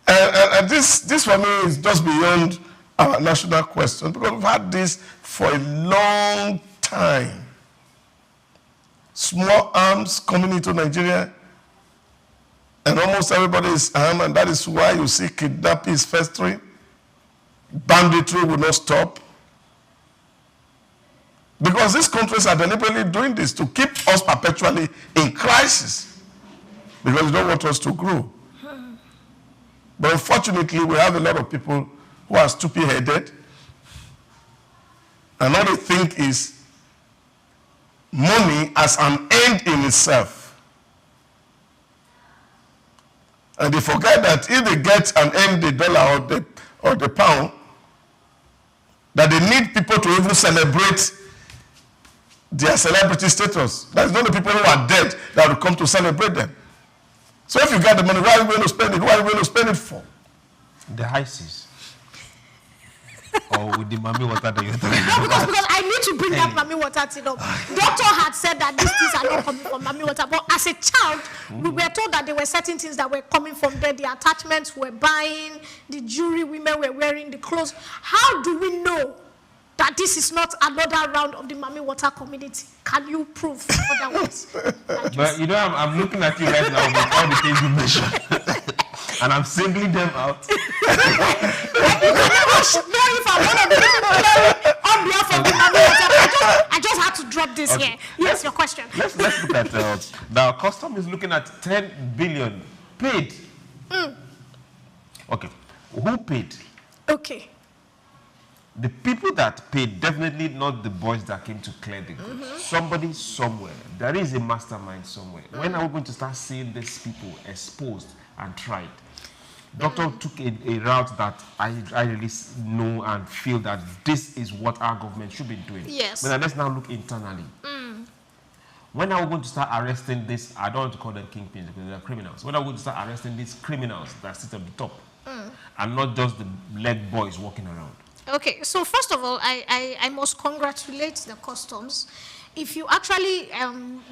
And this for me is just beyond our national question, because we've had this for a long time. Small arms coming into Nigeria, and almost everybody is armed, and that is why you see kidnapping is festering. Banditry will not stop. Because these countries are deliberately doing this to keep us perpetually in crisis, because they don't want us to grow. But unfortunately, we have a lot of people who are stupid-headed, and all they think is money as an end in itself. And they forget that if they get an end, the dollar or the pound, that they need people to even celebrate their celebrity status. That's not the people who are dead that will come to celebrate them. So if you got the money, why are you going to spend it? Why are you going to spend it for? The high seas. Or with the mami water that you're talking about. No, because I need to bring that mami water thing up. Doctor had said that these things are not coming from mami water, but as a child, we were told that there were certain things that were coming from there. The attachments were buying, the jewelry women were wearing, the clothes. How do we know that this is not another round of the mami water community? Can you prove otherwise? But you know, I'm looking at you right now with all the things you mentioned. And I'm singling them out. You can never know if I'm one of the people on behalf of the mami water. I just had to drop this here. Yes, your question. Let's look at now. Custom is looking at 10 billion paid. Okay, who paid? Okay. The people that paid, definitely not the boys that came to clear the goods. Somebody somewhere. There is a mastermind somewhere. When are we going to start seeing these people exposed and tried? Doctor took a route that I really know and feel that this is what our government should be doing. Yes. But let's now look internally. When are we going to start arresting this? I don't want to call them kingpins because they are criminals. When are we going to start arresting these criminals that sit at the top? And not just the leg boys walking around? Okay, so first of all, I must congratulate the customs. If you actually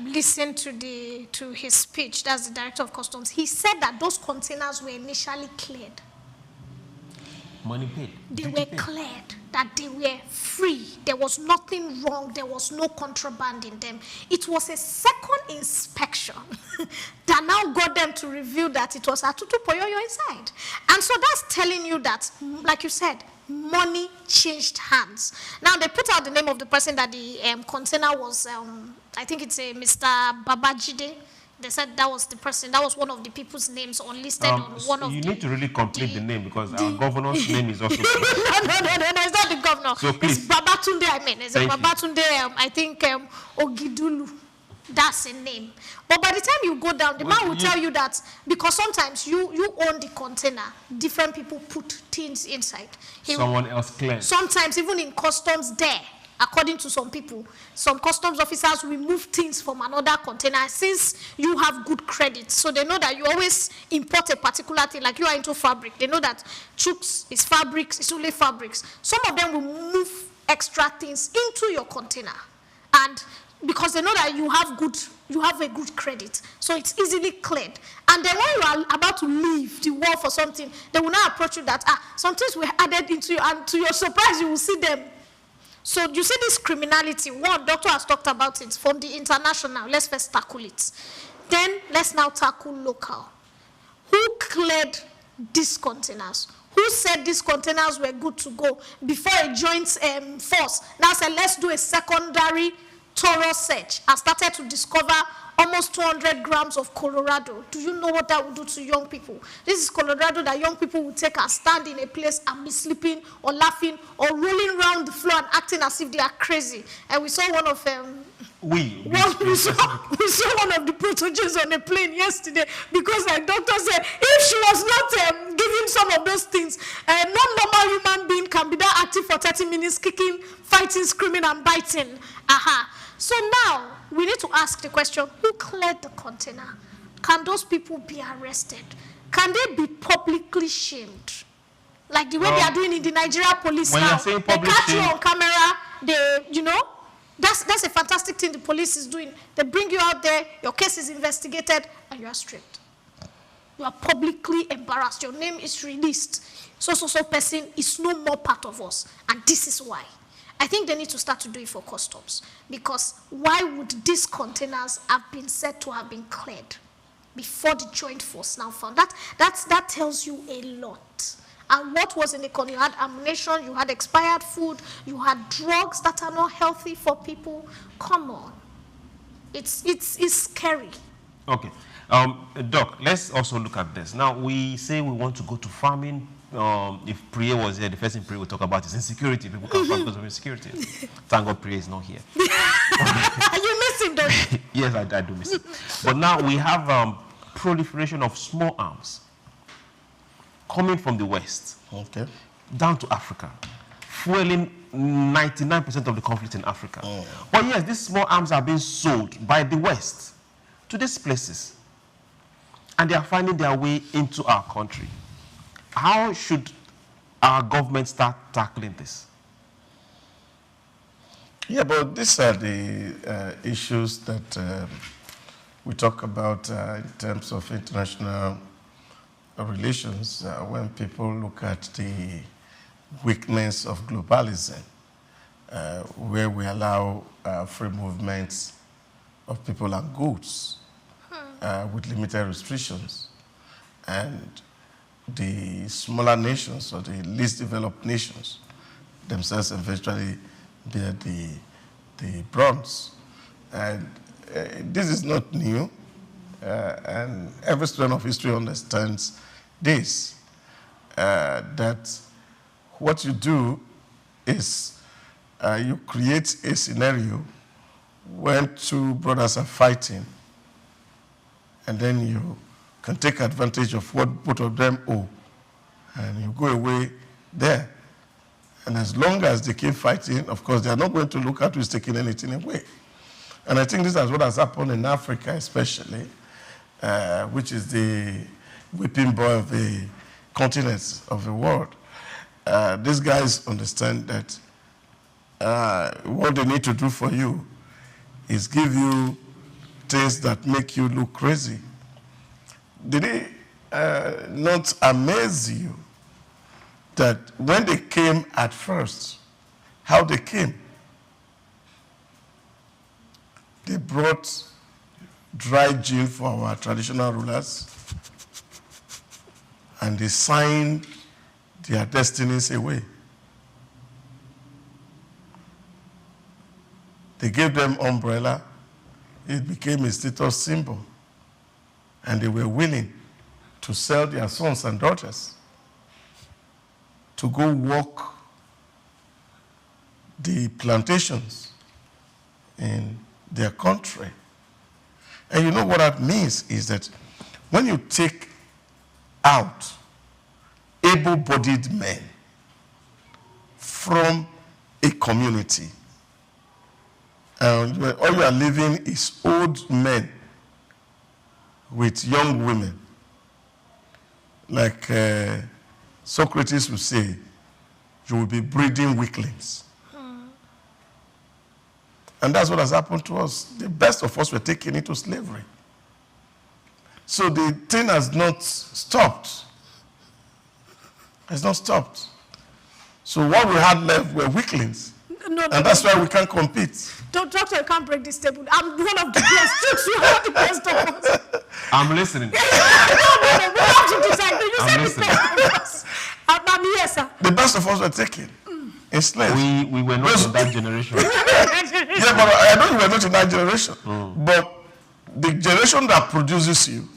listen to his speech, that's the director of customs, he said that those containers were initially cleared. Money paid. They were cleared, that they were free. There was nothing wrong. There was no contraband in them. It was a second inspection that now got them to reveal that it was Atutu Poyoyo inside. And so that's telling you that, like you said, money changed hands. Now, they put out the name of the person that the container was, I think it's a Mr. Babajide. They said that was the person, that was one of the people's names unlisted on one of the... You need to really complete the name because our governor's name is also... no, it's not the governor. So please. It's Babatunde, I mean. It's Babatunde, I think, Ogidulu. That's a name. But by the time you go down, the man will tell you that because sometimes you own the container, different people put things inside. Someone else claims. Sometimes even in customs there, according to some people, some customs officers remove things from another container since you have good credit. So they know that you always import a particular thing, like you are into fabric. They know that truce is fabrics, it's only fabrics. Some of them will move extra things into your container. And because they know that you have a good credit, so it's easily cleared. And then when you are about to leave the war for something, they will now approach you that, some things were added into you, and to your surprise, you will see them. So you see this criminality. One, doctor has talked about it from the international. Let's first tackle it. Then let's now tackle local. Who cleared these containers? Who said these containers were good to go before a joint force now said, let's do a secondary thorough search and started to discover almost 200 grams of Colorado? Do you know what that would do to young people? This is Colorado that young people would take and stand in a place and be sleeping or laughing or rolling around the floor and acting as if they are crazy. And we saw one of them. We saw one of the proteges on a plane yesterday because the doctor said if she was not giving some of those things, a non-normal human being can be that active for 30 minutes, kicking, fighting, screaming, and biting. So now we need to ask the question: who cleared the container? Can those people be arrested? Can they be publicly shamed? Like the way they are doing in the Nigeria police now. They catch you on camera, That's a fantastic thing the police is doing. They bring you out there, your case is investigated, and you are stripped. You are publicly embarrassed. Your name is released. So person is no more part of us. And this is why. I think they need to start to do it for customs. Because why would these containers have been said to have been cleared before the joint force now found? That tells you a lot. And what was in the container? You had ammunition, you had expired food, you had drugs that are not healthy for people. Come on. It's scary. Okay. Doc, let's also look at this. Now, we say we want to go to farming. If Priya was here, the first thing Priya would talk about is insecurity. People come farm because of insecurity. Thank God Priya is not here. You miss him, don't you? Yes, I do miss him. But now we have proliferation of small arms coming from the West, down to Africa, fueling 99% of the conflict in Africa. But yes, these small arms are being sold by the West to these places, and they are finding their way into our country. How should our government start tackling this? Yeah, but these are the issues that we talk about in terms of international relations when people look at the weakness of globalism, where we allow free movements of people and goods with limited restrictions, and the smaller nations or the least developed nations themselves eventually bear the brunt. And this is not new, and every student of history understands this, that what you do is you create a scenario when two brothers are fighting, and then you can take advantage of what both of them owe, and you go away there. And as long as they keep fighting, of course, they are not going to look at who is taking anything away. And I think this is what has happened in Africa especially, which is the whipping boy of the continents of the world. These guys understand that what they need to do for you is give you things that make you look crazy. Did it not amaze you that when they came at first, how they came? They brought dry gin for our traditional rulers, and they signed their destinies away. They gave them umbrella. It became a status symbol. And they were willing to sell their sons and daughters to go work the plantations in their country. And you know what that means is that when you take out able-bodied men from a community, and all you are leaving is old men with young women, like Socrates would say, you will be breeding weaklings. And that's what has happened to us. The best of us were taken into slavery. So the thing has not stopped. Has not stopped. So what we had left were weaklings. No, and that's why we can't compete. Doctor, you can't break this table. I'm one of the best. You are the best of us. I'm listening. No, we have to decide. You I'm said listening. the best of us. I'm yes, sir. The best of us were taken. Enslaved. We were not in that generation. Yeah, but I know you were not in that generation. But the generation that produces you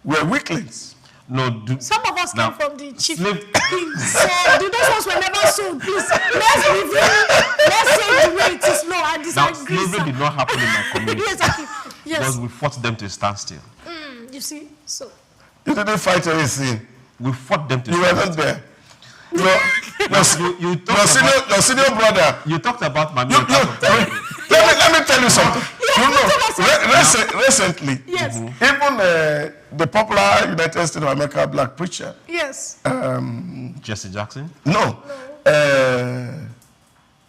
were weaklings. No, some of us came from the chief slave. So those ones were never sold. Please, let's review. Let's say the way it is now and Now, disagree. slavery did not happen in my community. Exactly. Yes. Because we fought them to stand still. You see, so You didn't fight anything. We fought them to You stand were not still. there. Your senior brother. You talked about my Let me tell you something. Recently, yes, even the popular United States of America black preacher, yes, Jesse Jackson? no,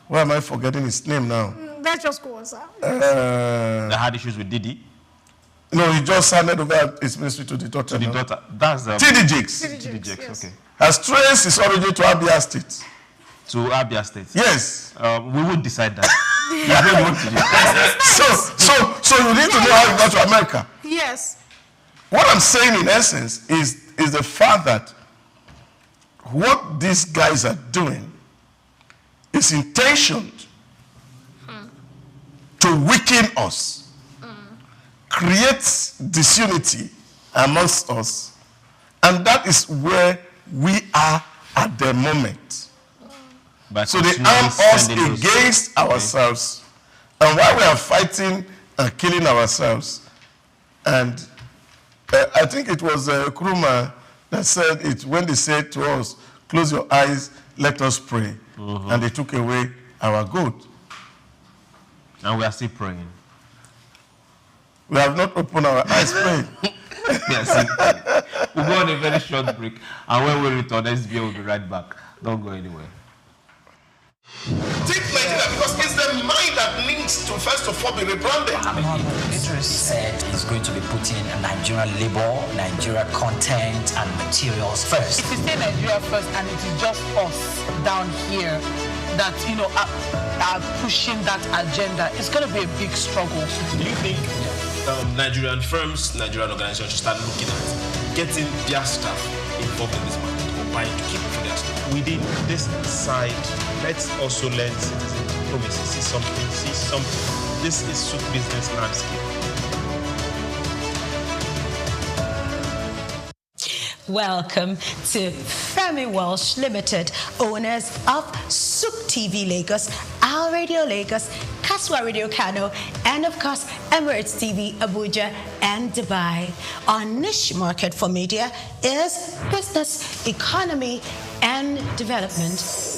why am I forgetting his name now? let's just go on, sir. They had issues with Diddy. No, he just handed over his ministry to the daughter. To the daughter. That's T.D. Jakes. T.D. Jakes, yes. okay. Has traced his origin to Abia State. To Abia State. Yes. We would decide that. We don't want to do. So you need to know how you got to America. Yes. What I'm saying in essence is the fact that what these guys are doing is intentioned to weaken us, create disunity amongst us, and that is where we are at the moment. So they arm us against ourselves, and while we are fighting and killing ourselves, and I think it was Nkrumah that said it when they said to us, close your eyes, let us pray, and they took away our goat. And we are still praying. We have not opened our eyes praying. Yes. We'll go on a very short break, and when we return, SBA will be right back. Don't go anywhere. Take Nigeria because it's the mind that needs to first of all be rebranded. Edo State is going to be putting Nigerian labor, Nigeria content and materials first. If you say Nigeria first and it is just us down here that, are pushing that agenda, it's going to be a big struggle. Do you think Nigerian firms, Nigerian organizations should start looking at getting their staff involved in this market or buying to keep for their staff? Within this side, let's also learn citizen diplomacy. See something. This is SOUQ business landscape. Welcome to Femi Walsh Limited, owners of SOUQ TV Lagos, Our Radio Lagos, Kaswa Radio Kano, and of course, Emirates TV Abuja and Dubai. Our niche market for media is business, economy, and development.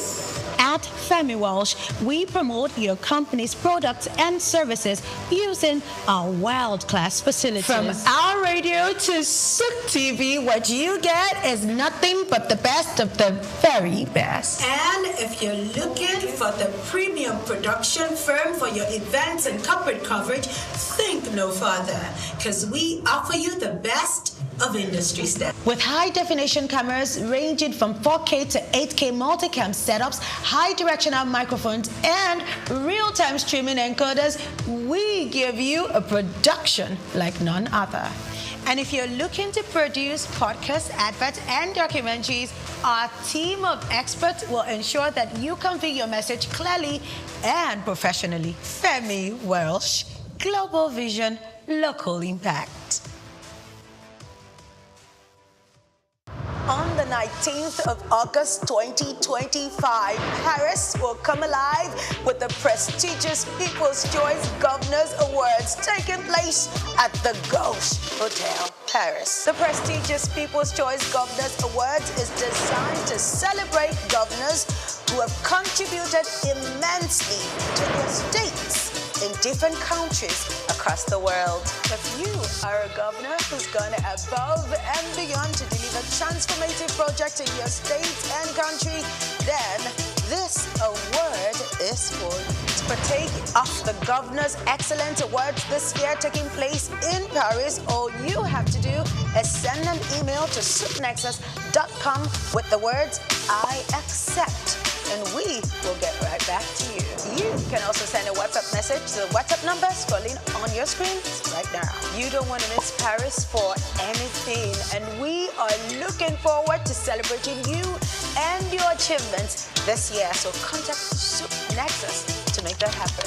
At Femi Walsh, we promote your company's products and services using our world-class facilities. From our radio to SOUQ TV, what you get is nothing but the best of the very best. And if you're looking for the premium production firm for your events and corporate coverage, think no further, because we offer you the best of industry stuff. With high-definition cameras ranging from 4K to 8K multicam setups, high-directional microphones, and real-time streaming encoders, we give you a production like none other. And if you're looking to produce podcasts, adverts, and documentaries, our team of experts will ensure that you convey your message clearly and professionally. Femi Walsh, Global Vision, Local Impact. On the 19th of August 2025, Paris will come alive with the prestigious People's Choice Governors Awards taking place at the Gauche Hotel, Paris. The prestigious People's Choice Governors Awards is designed to celebrate governors who have contributed immensely to their states in different countries across the world. If you are a governor who's gone above and beyond to deliver transformative projects in your state and country, then this award is for you. To partake of the Governor's Excellence Awards this year taking place in Paris, all you have to do is an email to soupnexus.com with the words, I accept. And we will get right back to you. You can also send a WhatsApp message to the WhatsApp number scrolling on your screen right now. You don't want to miss Paris for anything. And we are looking forward to celebrating you and your achievements this year. So contact SOUQ Nexus to make that happen.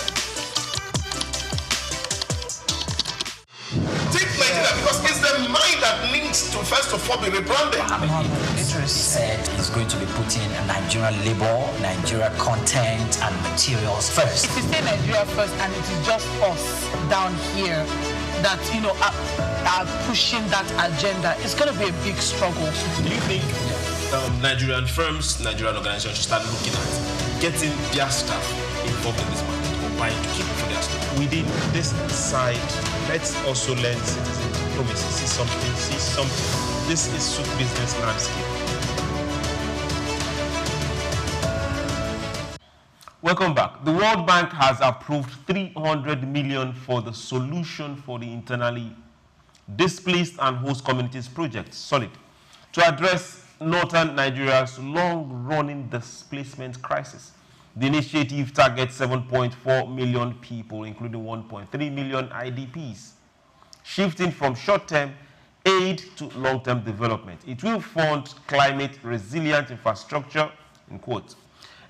Take Nigeria because it's the mind that needs to first of all be rebranded. Edo State is going to be putting Nigerian labor, Nigeria content and materials first. If you say Nigeria first and it is just us down here that, are pushing that agenda, it's going to be a big struggle. Do you think Nigerian firms, Nigerian organizations should start looking at getting their staff involved in this market or buying to keep for their staff? Within this side, let's also learn citizen diplomacy. See something. This is SOUQ business landscape. Welcome back. The World Bank has approved 300 million for the solution for the internally displaced and host communities project, SOLID, to address northern Nigeria's long-running displacement crisis. The initiative targets 7.4 million people, including 1.3 million IDPs, shifting from short-term aid to long-term development. It will fund climate-resilient infrastructure, in quotes,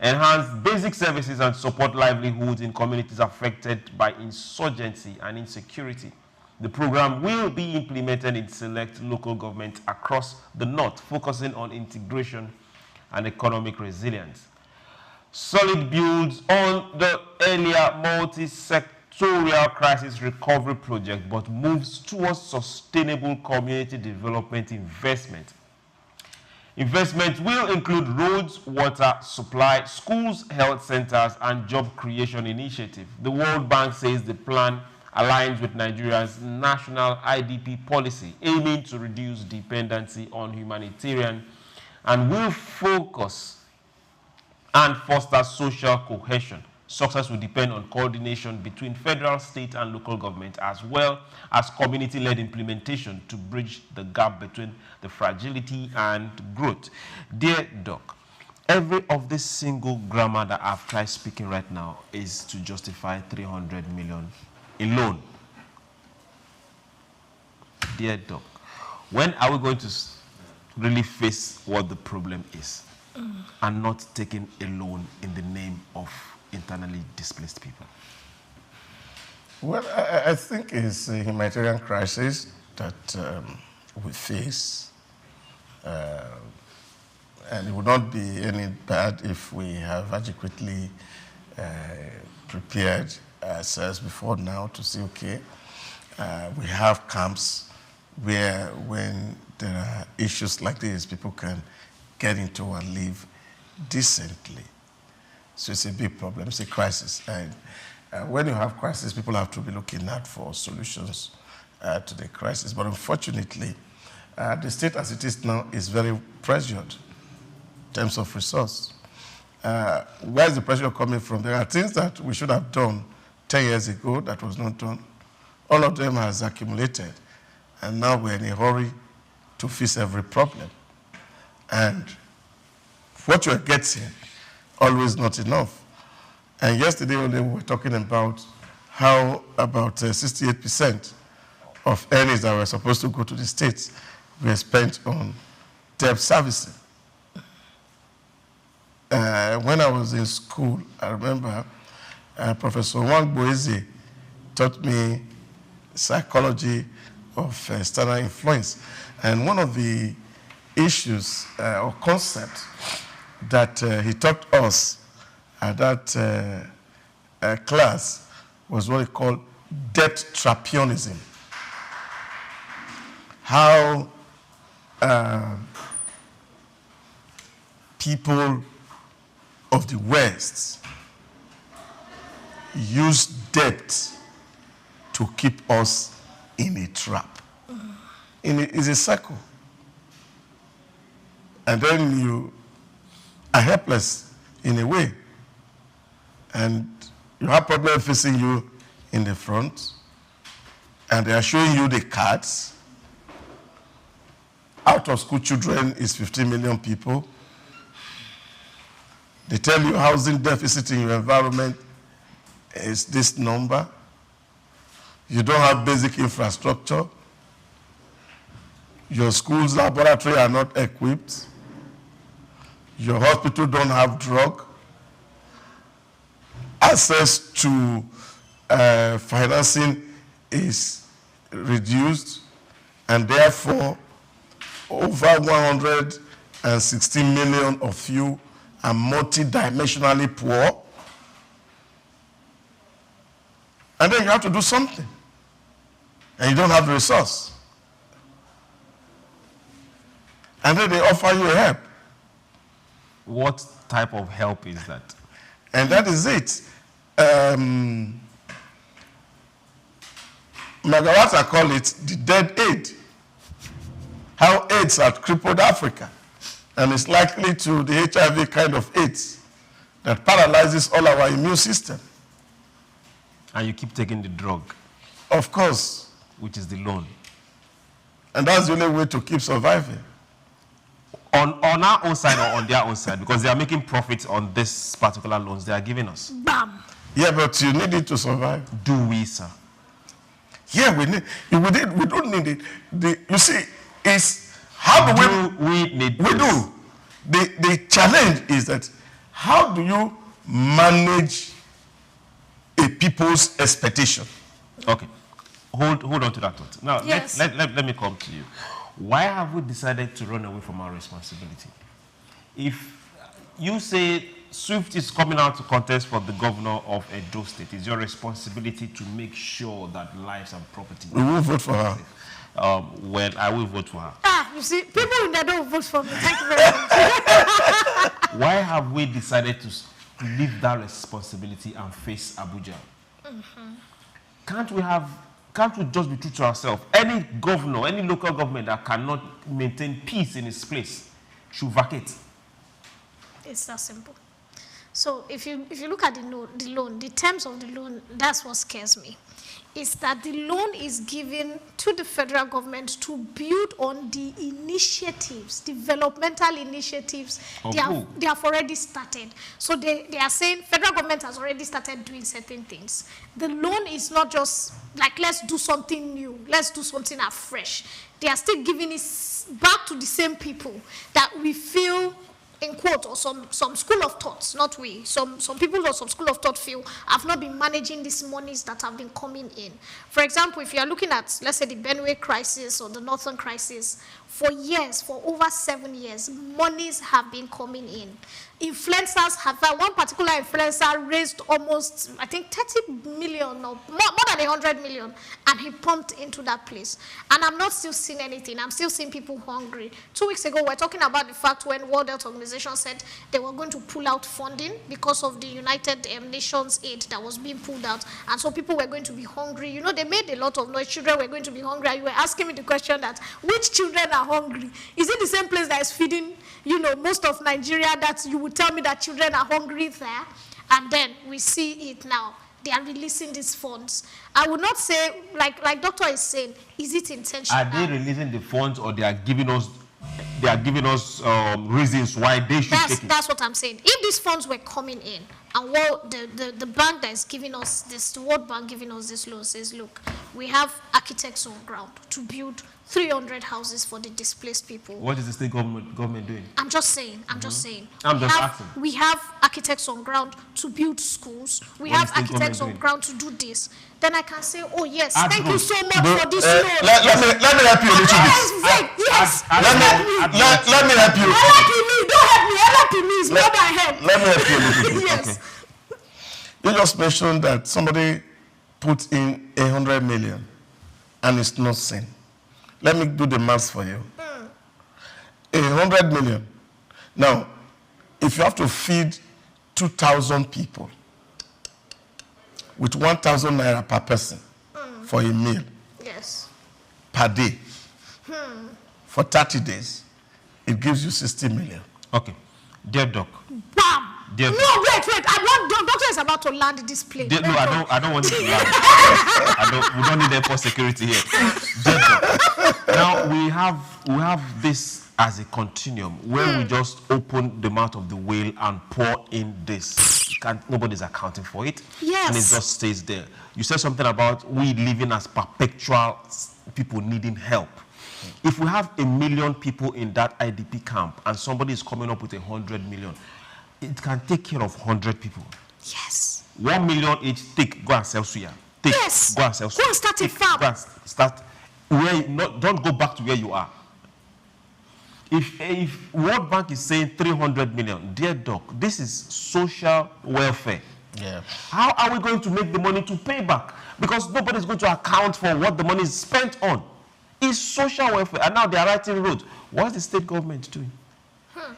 enhance basic services and support livelihoods in communities affected by insurgency and insecurity. The program will be implemented in select local governments across the north, focusing on integration and economic resilience. SOLID builds on the earlier multi-sectorial crisis recovery project, but moves towards sustainable community development investment. Investment will include roads, water supply, schools, health centers, and job creation initiative. The World Bank says the plan aligns with Nigeria's national IDP policy, aiming to reduce dependency on humanitarian, and will focus and foster social cohesion. Success will depend on coordination between federal, state, and local government, as well as community-led implementation to bridge the gap between the fragility and growth. Dear Doc, every of this single grammar that I've tried speaking right now is to justify 300 million alone. Dear Doc, when are we going to really face what the problem is and not taking a loan in the name of internally displaced people? Well, I think it's a humanitarian crisis that we face, and it would not be any bad if we have adequately prepared ourselves before now to say, okay, we have camps where when there are issues like this, people can get into and live decently. So it's a big problem, it's a crisis. And when you have crisis, people have to be looking out for solutions to the crisis. But unfortunately, the state as it is now is very pressured in terms of resource. Where is the pressure coming from? There are things that we should have done 10 years ago that was not done. All of them has accumulated. And now we're in a hurry to fix every problem. And what you're getting, always not enough. And yesterday only we were talking about how about 68% of earnings that were supposed to go to the states were spent on debt servicing. When I was in school, I remember Professor Wang Boeze taught me psychology of external influence. And one of the issues or concepts that he taught us at that class was what he called debt trapionism. How people of the West use debt to keep us in a trap. It's a circle. And then you are helpless in a way. And you have problems facing you in the front, and they are showing you the cards, out-of-school children is 15 million people. They tell you housing deficit in your environment is this number. You don't have basic infrastructure. Your school's laboratory are not equipped. Your hospital don't have drug. Access to financing is reduced, and therefore over 160 million of you are multidimensionally poor. And then you have to do something, and you don't have the resource. And then they offer you help. What type of help is that? And that is it. Magawata call it the dead aid. How AIDS had crippled Africa. And it's likely to the HIV kind of AIDS that paralyzes all our immune system. And you keep taking the drug. Of course. Which is the loan. And that's the only way to keep surviving. On our own side or on their own side, because they are making profits on this particular loans they are giving us. Bam. Yeah, but you need it to survive. Do we, sir? Yeah, we need. We don't need it. You see, it's how do we need? We do. The challenge is that how do you manage a people's expectation? Okay, hold on to that thought. Now, yes. let me come to you. Why have we decided to run away from our responsibility? If you say SOUQ is coming out to contest for the governor of Edo State, it's your responsibility to make sure that lives and property. We will vote for her. Well, I will vote for her. You see, people in there don't vote for me. Thank you very much. Why have we decided to leave that responsibility and face Abuja? Can't we just be true to ourselves? Any governor, any local government that cannot maintain peace in its place should vacate. It's that simple. So if you look at the loan, the terms of the loan, that's what scares me. Is that the loan is given to the federal government to build on the initiatives, developmental initiatives they have already started. So they are saying federal government has already started doing certain things. The loan is not just like, let's do something new, let's do something afresh. They are still giving it back to the same people that we feel, in quote, or some school of thoughts, not we, some people or some school of thought feel have not been managing these monies that have been coming in. For example, if you are looking at, let's say, the Benue crisis or the Northern crisis, for years, for over 7 years, monies have been coming in. Influencers have, one particular influencer raised almost, I think, 30 million or more than 100 million, and he pumped into that place. And I'm not still seeing anything. I'm still seeing people hungry. 2 weeks ago, we're talking about the fact when World Health Organization said they were going to pull out funding because of the United Nations aid that was being pulled out. And so people were going to be hungry. You know, they made a lot of noise. Children were going to be hungry. And you were asking me the question that, which children are hungry? Is it the same place that is feeding, you know, most of Nigeria, that you would tell me that children are hungry there? And then we see it now. They are releasing these funds. I would not say, like Doctor is saying, is it intentional? Are they releasing the funds, or they are giving us reasons why they should take it? That's what I'm saying. If these funds were coming in, and what the bank that is giving us this, the World Bank giving us this loan says, look, we have architects on ground to build 300 houses for the displaced people. What is the state government doing? I'm just saying. I'm just asking. We have architects on ground to build schools. We have architects on ground to do this. Then I can say, oh yes, thank you so much for this loan. Let me help you a little bit. Yes. Let me help you. Help me. Don't help me. Help me is more than help. Let me help you a little bit. Yes. Okay. You just mentioned that somebody put in 100 million and it's not seen. Let me do the maths for you. 100 million. Now, if you have to feed 2,000 people with 1,000 naira per person for a meal, yes, per day, for 30 days, it gives you 60 million. Okay. Dear Doc, bam, No, wait. Doctor is about to land this plane. No, I don't want it to land. We don't need airport security here. Now we have this as a continuum where we just open the mouth of the whale and pour in this. Nobody's accounting for it. Yes. And it just stays there. You said something about we living as perpetual people needing help. If we have 1 million people in that IDP camp and somebody is coming up with 100 million, it can take care of 100 people. Yes. 1 million each. Go and sell suya. Yes. Go and sell suya. Go and start a farm. Go and start don't go back to where you are. If World Bank is saying 300 million, dear doc, this is social welfare. Yeah. How are we going to make the money to pay back? Because nobody is going to account for what the money is spent on. It's social welfare, and now they are writing roads. What's the state government doing?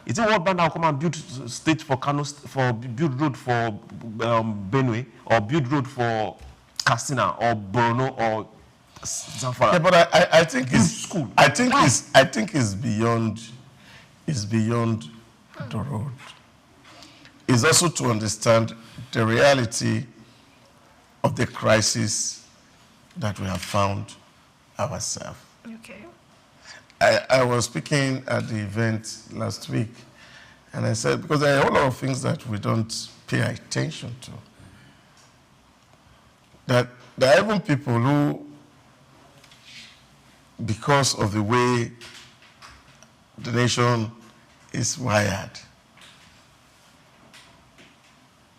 Is it World Bank now come and build state for Kano, build road for Benue, or build road for Katsina, or Borno, or Zamfara? Yeah, but I think it's school. I think it's beyond the road. It's also to understand the reality of the crisis that we have found ourselves. Okay. I was speaking at the event last week, and I said, because there are a whole lot of things that we don't pay attention to, that there are even people who, because of the way the nation is wired,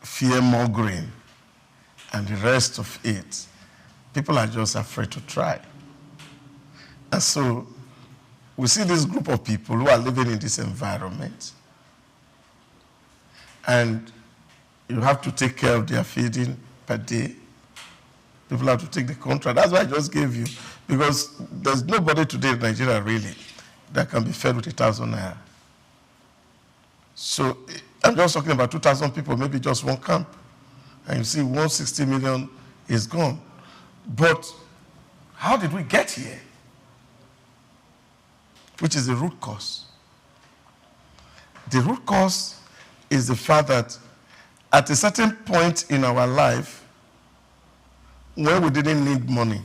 fear-mongering, and the rest of it, people are just afraid to try. And so we see this group of people who are living in this environment, and you have to take care of their feeding per day. People have to take the contract. That's why I just gave you, because there's nobody today in Nigeria really that can be fed with 1,000 naira. So I'm just talking about 2,000 people, maybe just one camp, and you see 160 million is gone. But how did we get here? Which is the root cause. The root cause is the fact that at a certain point in our life, when we didn't need money,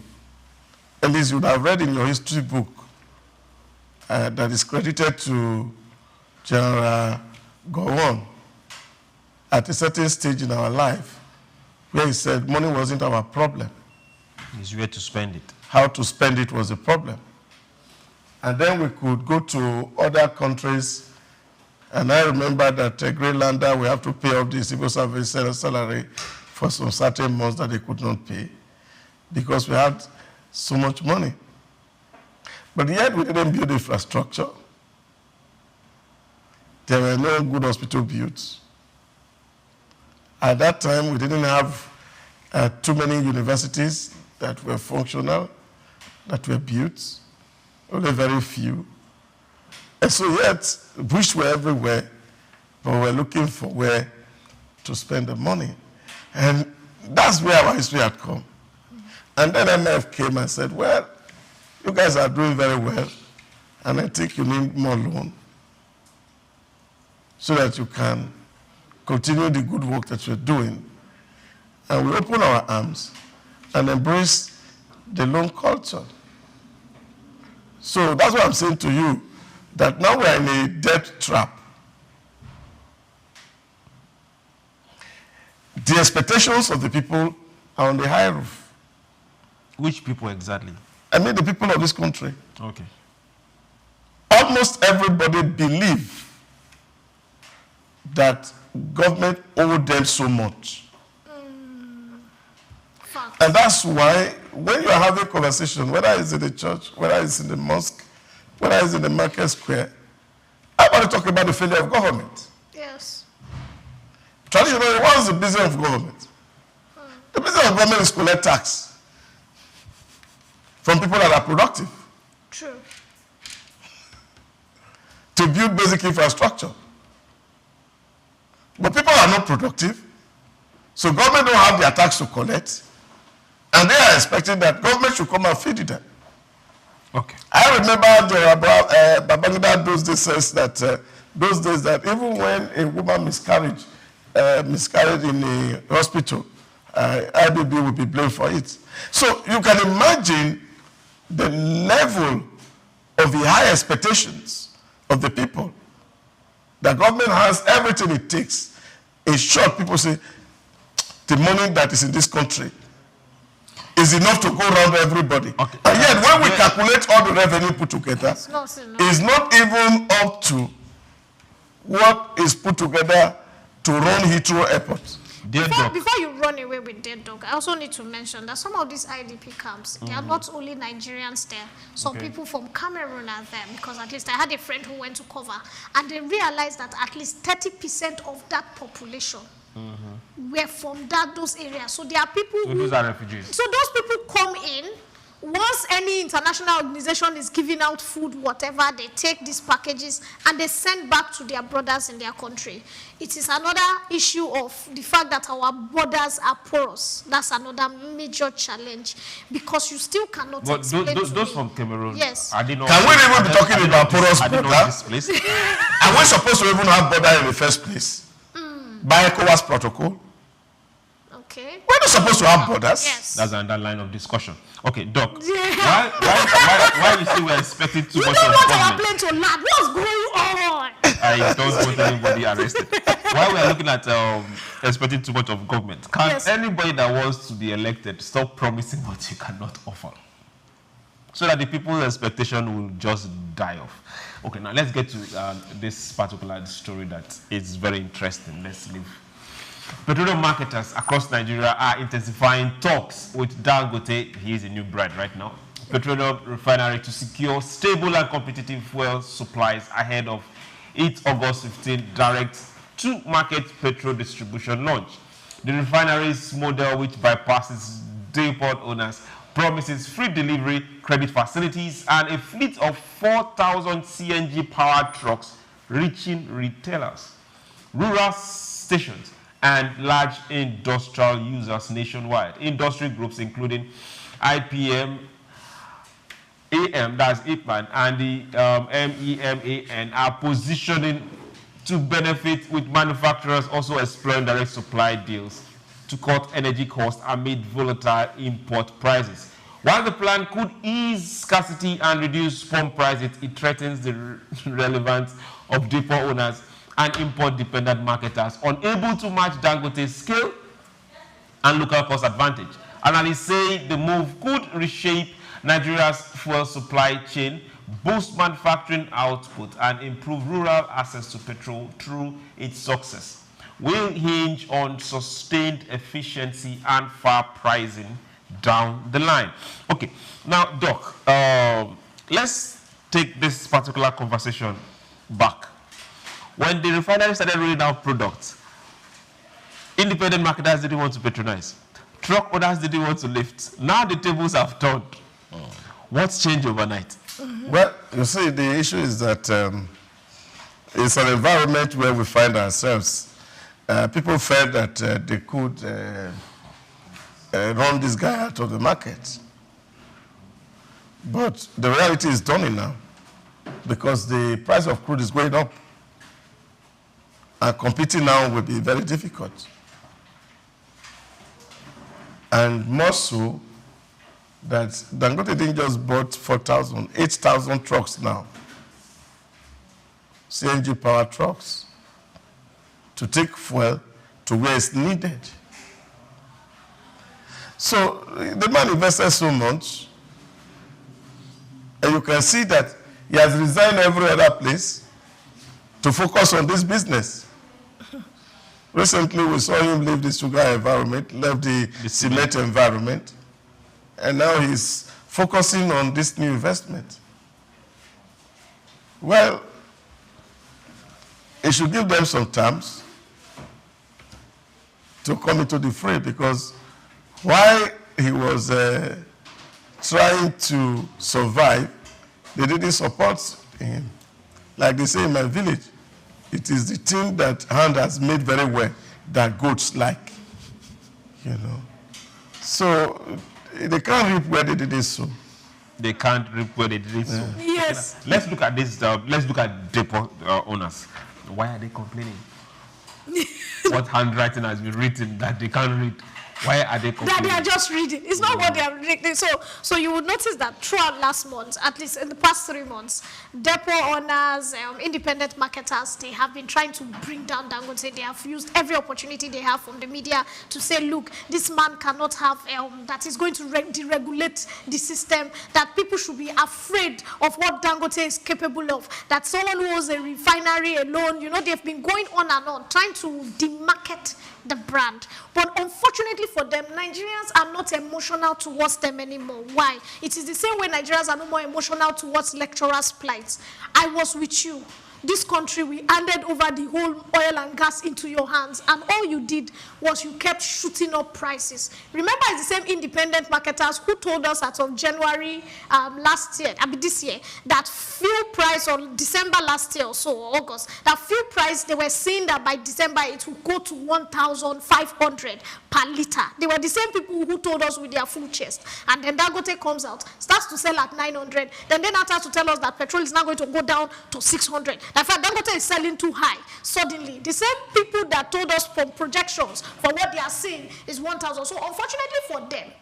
at least you would have read in your history book that is credited to General Gowon, at a certain stage in our life, where he said money wasn't our problem. It's where to spend it. How to spend it was a problem. And then we could go to other countries. And I remember that a Greenlander, we have to pay off the civil service salary for some certain months that they could not pay because we had so much money. But yet we didn't build infrastructure. There were no good hospital built. At that time, we didn't have too many universities that were functional, that were built. Only very few. And so yet, bush were everywhere, but we're looking for where to spend the money. And that's where our history had come. And then MF came and said, well, you guys are doing very well, and I think you need more loan so that you can continue the good work that you're doing. And we open our arms and embrace the loan culture. So that's what I'm saying to you, that now we're in a debt trap. The expectations of the people are on the high roof. Which people exactly? I mean the people of this country. Okay. Almost everybody believes that government owed them so much. And that's why when you are having a conversation, whether it's in the church, whether it's in the mosque, whether it's in the market square, I want to talk about the failure of government. Yes. Traditionally, what is the business of government? The business of government is collect tax from people that are productive. True. To build basic infrastructure. But people are not productive, so government don't have their tax to collect. And they are expecting that government should come and feed them. Okay. I remember Babangida those days says that those days that even when a woman miscarriage, miscarried in the hospital, IBB will be blamed for it. So you can imagine the level of the high expectations of the people. The government has everything it takes. In short, people say, the money that is in this country is enough to go around everybody. Okay. And yet, when we calculate all the revenue put together, it's not even up to what is put together to run Heathrow Airport. Before you run away with dead dog, I also need to mention that some of these IDP camps, they are not only Nigerians there. Some people from Cameroon are there, because at least I had a friend who went to cover, and they realized that at least 30% of that population were from those areas. So there are people who... those are refugees. So those people come in. Once any international organization is giving out food, whatever, they take these packages and they send back to their brothers in their country. It is another issue of the fact that our borders are porous. That's another major challenge, because you still cannot explain those from Cameroon, yes. Can we even be talking about porous border? Are we supposed to even have border in the first place? By ECOWAS protocol? Okay. We're not supposed to have borders. Yes. That's another line of discussion. Okay, Doc. Yeah. Why you say we're expecting too much of government? You don't want our plane to land. What's going on? I don't want anybody arrested. Why we are looking at expecting too much of government? Can anybody that wants to be elected stop promising what you cannot offer, so that the people's expectation will just die off? Okay, now let's get to this particular story that is very interesting. Let's leave. Petroleum marketers across Nigeria are intensifying talks with Dangote, he is a new bride right now, Petroleum Refinery, to secure stable and competitive fuel supplies ahead of its August 15 direct-to-market petrol distribution launch. The refinery's model, which bypasses depot owners, promises free delivery, credit facilities, and a fleet of 4,000 CNG-powered trucks reaching retailers, rural stations, and large industrial users nationwide. Industry groups including IPM, AM, that's IPMAN, and the MEMAN are positioning to benefit, with manufacturers also exploring direct supply deals to cut energy costs amid volatile import prices. While the plan could ease scarcity and reduce pump prices, it threatens the relevance of depot owners and import-dependent marketers unable to match Dangote's scale and local cost advantage. Analysts say the move could reshape Nigeria's fuel supply chain, boost manufacturing output, and improve rural access to petrol through its success. Will hinge on sustained efficiency and fair pricing down the line. Okay, now, Doc, let's take this particular conversation back. When the refinery started rolling out products, independent marketers didn't want to patronize. Truck owners didn't want to lift. Now the tables have turned. What's changed overnight? Well, you see, the issue is that it's an environment where we find ourselves. People felt that they could run this guy out of the market. But the reality is dawning now, because the price of crude is going up. And competing now will be very difficult. And more so that Dangote didn't just bought 4,000, 8,000 trucks now. CNG power trucks to take fuel to where it's needed. So the man invested so much, and you can see that he has resigned every other place to focus on this business. Recently, we saw him leave the sugar environment, left the cement environment, and now he's focusing on this new investment. Well, he should give them some terms to come into the fray, because while he was trying to survive, they didn't support him. Like they say in my village, it is the thing that hand has made very well that goats like, you know. So they can't reap where they didn't sow. They can't reap where they didn't sow. Yes. Okay, let's look at this. Let's look at depot owners. Why are they complaining? what handwriting has been written that they can't read? Why are they complaining? That they are just reading. It's not what they are reading. So you would notice that throughout last month, at least in the past 3 months, depot owners, independent marketers, they have been trying to bring down Dangote. They have used every opportunity they have from the media to say, look, this man cannot have, that is going to deregulate the system, that people should be afraid of what Dangote is capable of, that someone who owns a refinery alone, you know, they've been going on and on, trying to demarket the brand. But unfortunately for them, Nigerians are not emotional towards them anymore. Why? It is the same way Nigerians are no more emotional towards lecturers' plights. I was with you. This country, we handed over the whole oil and gas into your hands, and all you did was you kept shooting up prices. Remember, it's the same independent marketers who told us as of January this year, that fuel price, or December last year or so, or August, that fuel price, they were saying that by December it would go to 1,500 per liter. They were the same people who told us with their full chest. And then Dangote comes out, starts to sell at 900, then after to tell us that petrol is now going to go down to 600. In fact, Dangote is selling too high. Suddenly, the same people that told us from projections for what they are seeing is 1,000. So unfortunately for them,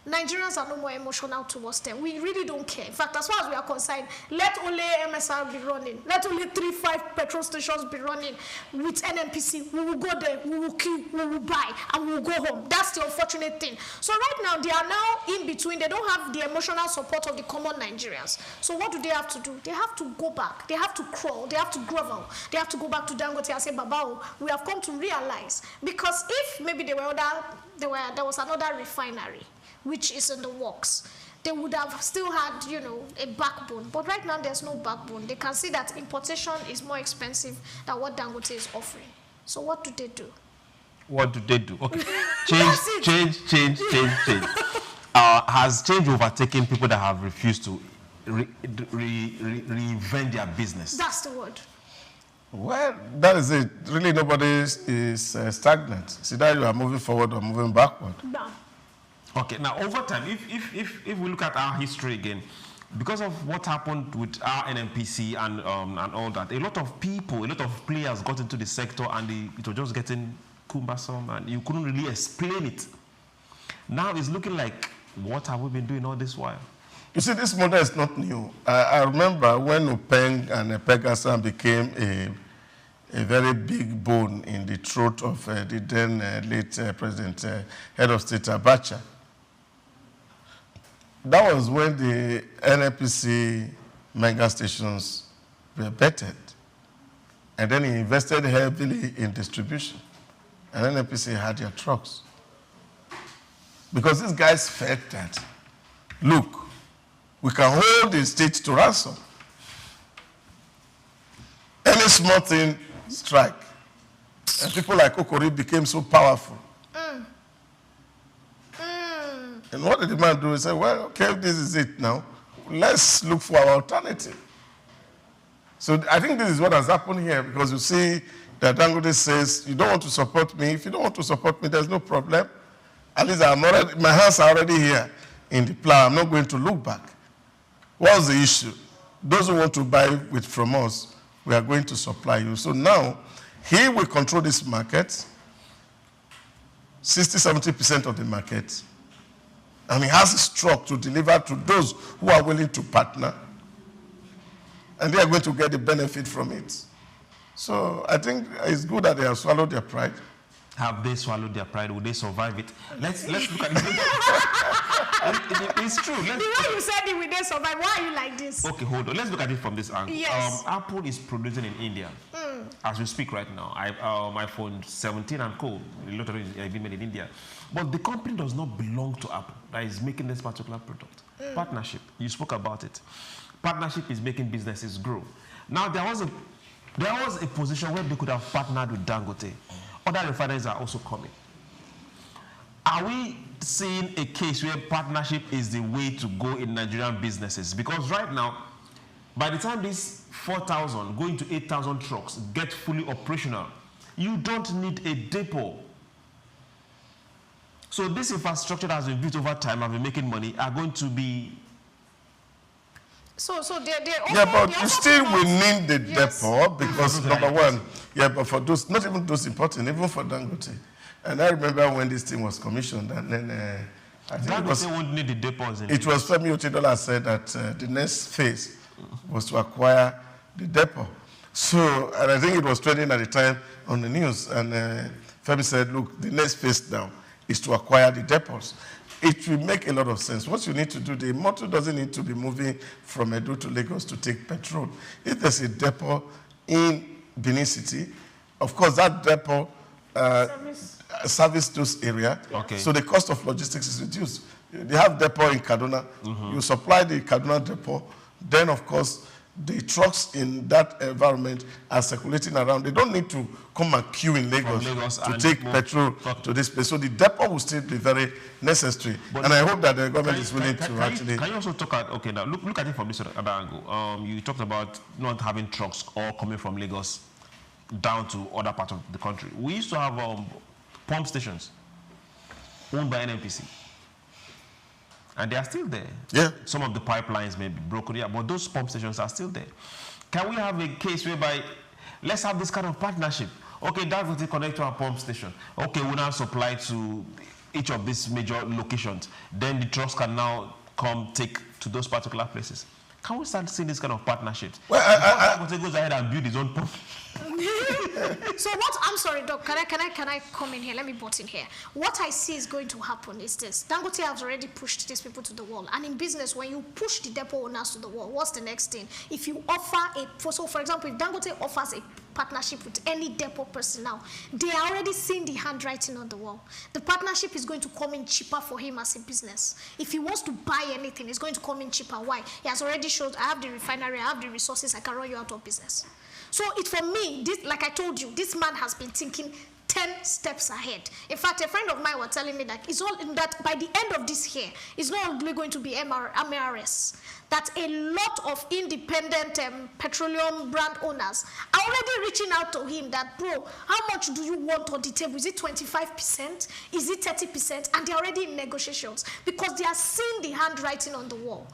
Nigerians are no more emotional towards them. We really don't care. In fact, as far as we are concerned, let only MSR be running. Let only 3-5 petrol stations be running with NNPC. We will go there, we will queue, we will buy, and we will go home. That's the unfortunate thing. So right now, they are now in between. They don't have the emotional support of the common Nigerians. So what do they have to do? They have to go back. They have to crawl. They have to grovel. They have to go back to Dangote and say, Babao, we have come to realize. Because if maybe there was another refinery, which is in the works, they would have still had, you know, a backbone. But right now, there's no backbone. They can see that importation is more expensive than what Dangote is offering. So what do they do? What do they do? Okay. Change. Has change overtaken people that have refused to reinvent their business? That's the word. Well, that is it. Really, nobody is stagnant. It's either you are moving forward or moving backward. No. Okay, now over time, if we look at our history again, because of what happened with our NNPC and all that, a lot of people, a lot of players got into the sector, and it was just getting cumbersome, and you couldn't really explain it. Now it's looking like, what have we been doing all this while? You see, this model is not new. I remember when Upeng and Pegasan became a very big bone in the throat of the then late President, Head of State Abacha. That was when the NNPC mega stations were bettered. And then he invested heavily in distribution. And NNPC had their trucks. Because these guys felt that, look, we can hold the state to ransom. Any small thing, strike. And people like Okori became so powerful. And what did the man do? He said, well, okay, this is it now. Let's look for our alternative. So I think this is what has happened here, because you see that Dangote says, you don't want to support me. If you don't want to support me, there's no problem. At least my hands are already here in the plow. I'm not going to look back. What's the issue? Those who want to buy from us, we are going to supply you. So now, he will control this market, 60-70% of the market. And he has a struck to deliver to those who are willing to partner. And they are going to get the benefit from it. So I think it's good that they have swallowed their pride. Have they swallowed their pride? Will they survive it? Let's look at it. It's true. The way you said it, will they survive? Why are you like this? Okay, hold on. Let's look at it from this angle. Yes. Apple is producing in India. As we speak right now. iPhone 17 and co. A lot of it is being made in India. But the company does not belong to Apple that is making this particular product. Partnership. You spoke about it. Partnership is making businesses grow. Now, there was a position where they could have partnered with Dangote. Other refineries are also coming. Are we seeing a case where partnership is the way to go in Nigerian businesses? Because right now, by the time these 4,000 going to 8,000 trucks get fully operational, you don't need a depot. So this infrastructure that has been built over time, have been making money, are going to be So they also, Yeah, but they you also still promote- will need the Yes. depot because number one, yeah, but for those, not even those important, even for Dangote. And I remember when this thing was commissioned, and then I think Dangote won't need the depots in it was Femi Otedola said that the next phase was to acquire the depot. So, and I think it was trending at the time on the news, and Femi said, look, the next phase now is to acquire the depots. It will make a lot of sense. What you need to do, the motor doesn't need to be moving from Edo to Lagos to take petrol. If there's a depot in Benin City, of course, that depot service those area. Okay. So the cost of logistics is reduced. They have depot in Kaduna. You supply the Kaduna depot. Then, of course, the trucks in that environment are circulating around. They don't need to come and queue in Lagos to take petrol to this place. So the depot will still be very necessary. But and I hope that the government is willing to actually... Can you also talk at, okay, now look at it from this other angle. You talked about not having trucks all coming from Lagos down to other parts of the country. We used to have pump stations owned by NNPC. And they are still there. Yeah. Some of the pipelines may be broken, yeah, but those pump stations are still there. Can we have a case whereby, let's have this kind of partnership? Okay, that will connect to our pump station. Okay, we now supply to each of these major locations. Then the trucks can now come take to those particular places. Can we start seeing this kind of partnerships? Well, Dangote goes ahead and build his own pump. So what, I'm sorry, Doc, can I come in here? Let me butt in here. What I see is going to happen is this. Dangote has already pushed these people to the wall. And in business, when you push the depot owners to the wall, what's the next thing? If you offer so for example, if Dangote offers a partnership with any depot person now, they are already seeing the handwriting on the wall. The partnership is going to come in cheaper for him as a business. If he wants to buy anything, it's going to come in cheaper. Why? He has already showed, I have the refinery, I have the resources, I can run you out of business. So for me, this, like I told you, this man has been thinking 10 steps ahead. In fact, a friend of mine was telling me that it's all in that by the end of this year, it's not only going to be MRS. That a lot of independent petroleum brand owners are already reaching out to him that, bro, how much do you want on the table? Is it 25%? Is it 30%? And they're already in negotiations because they are seeing the handwriting on the wall.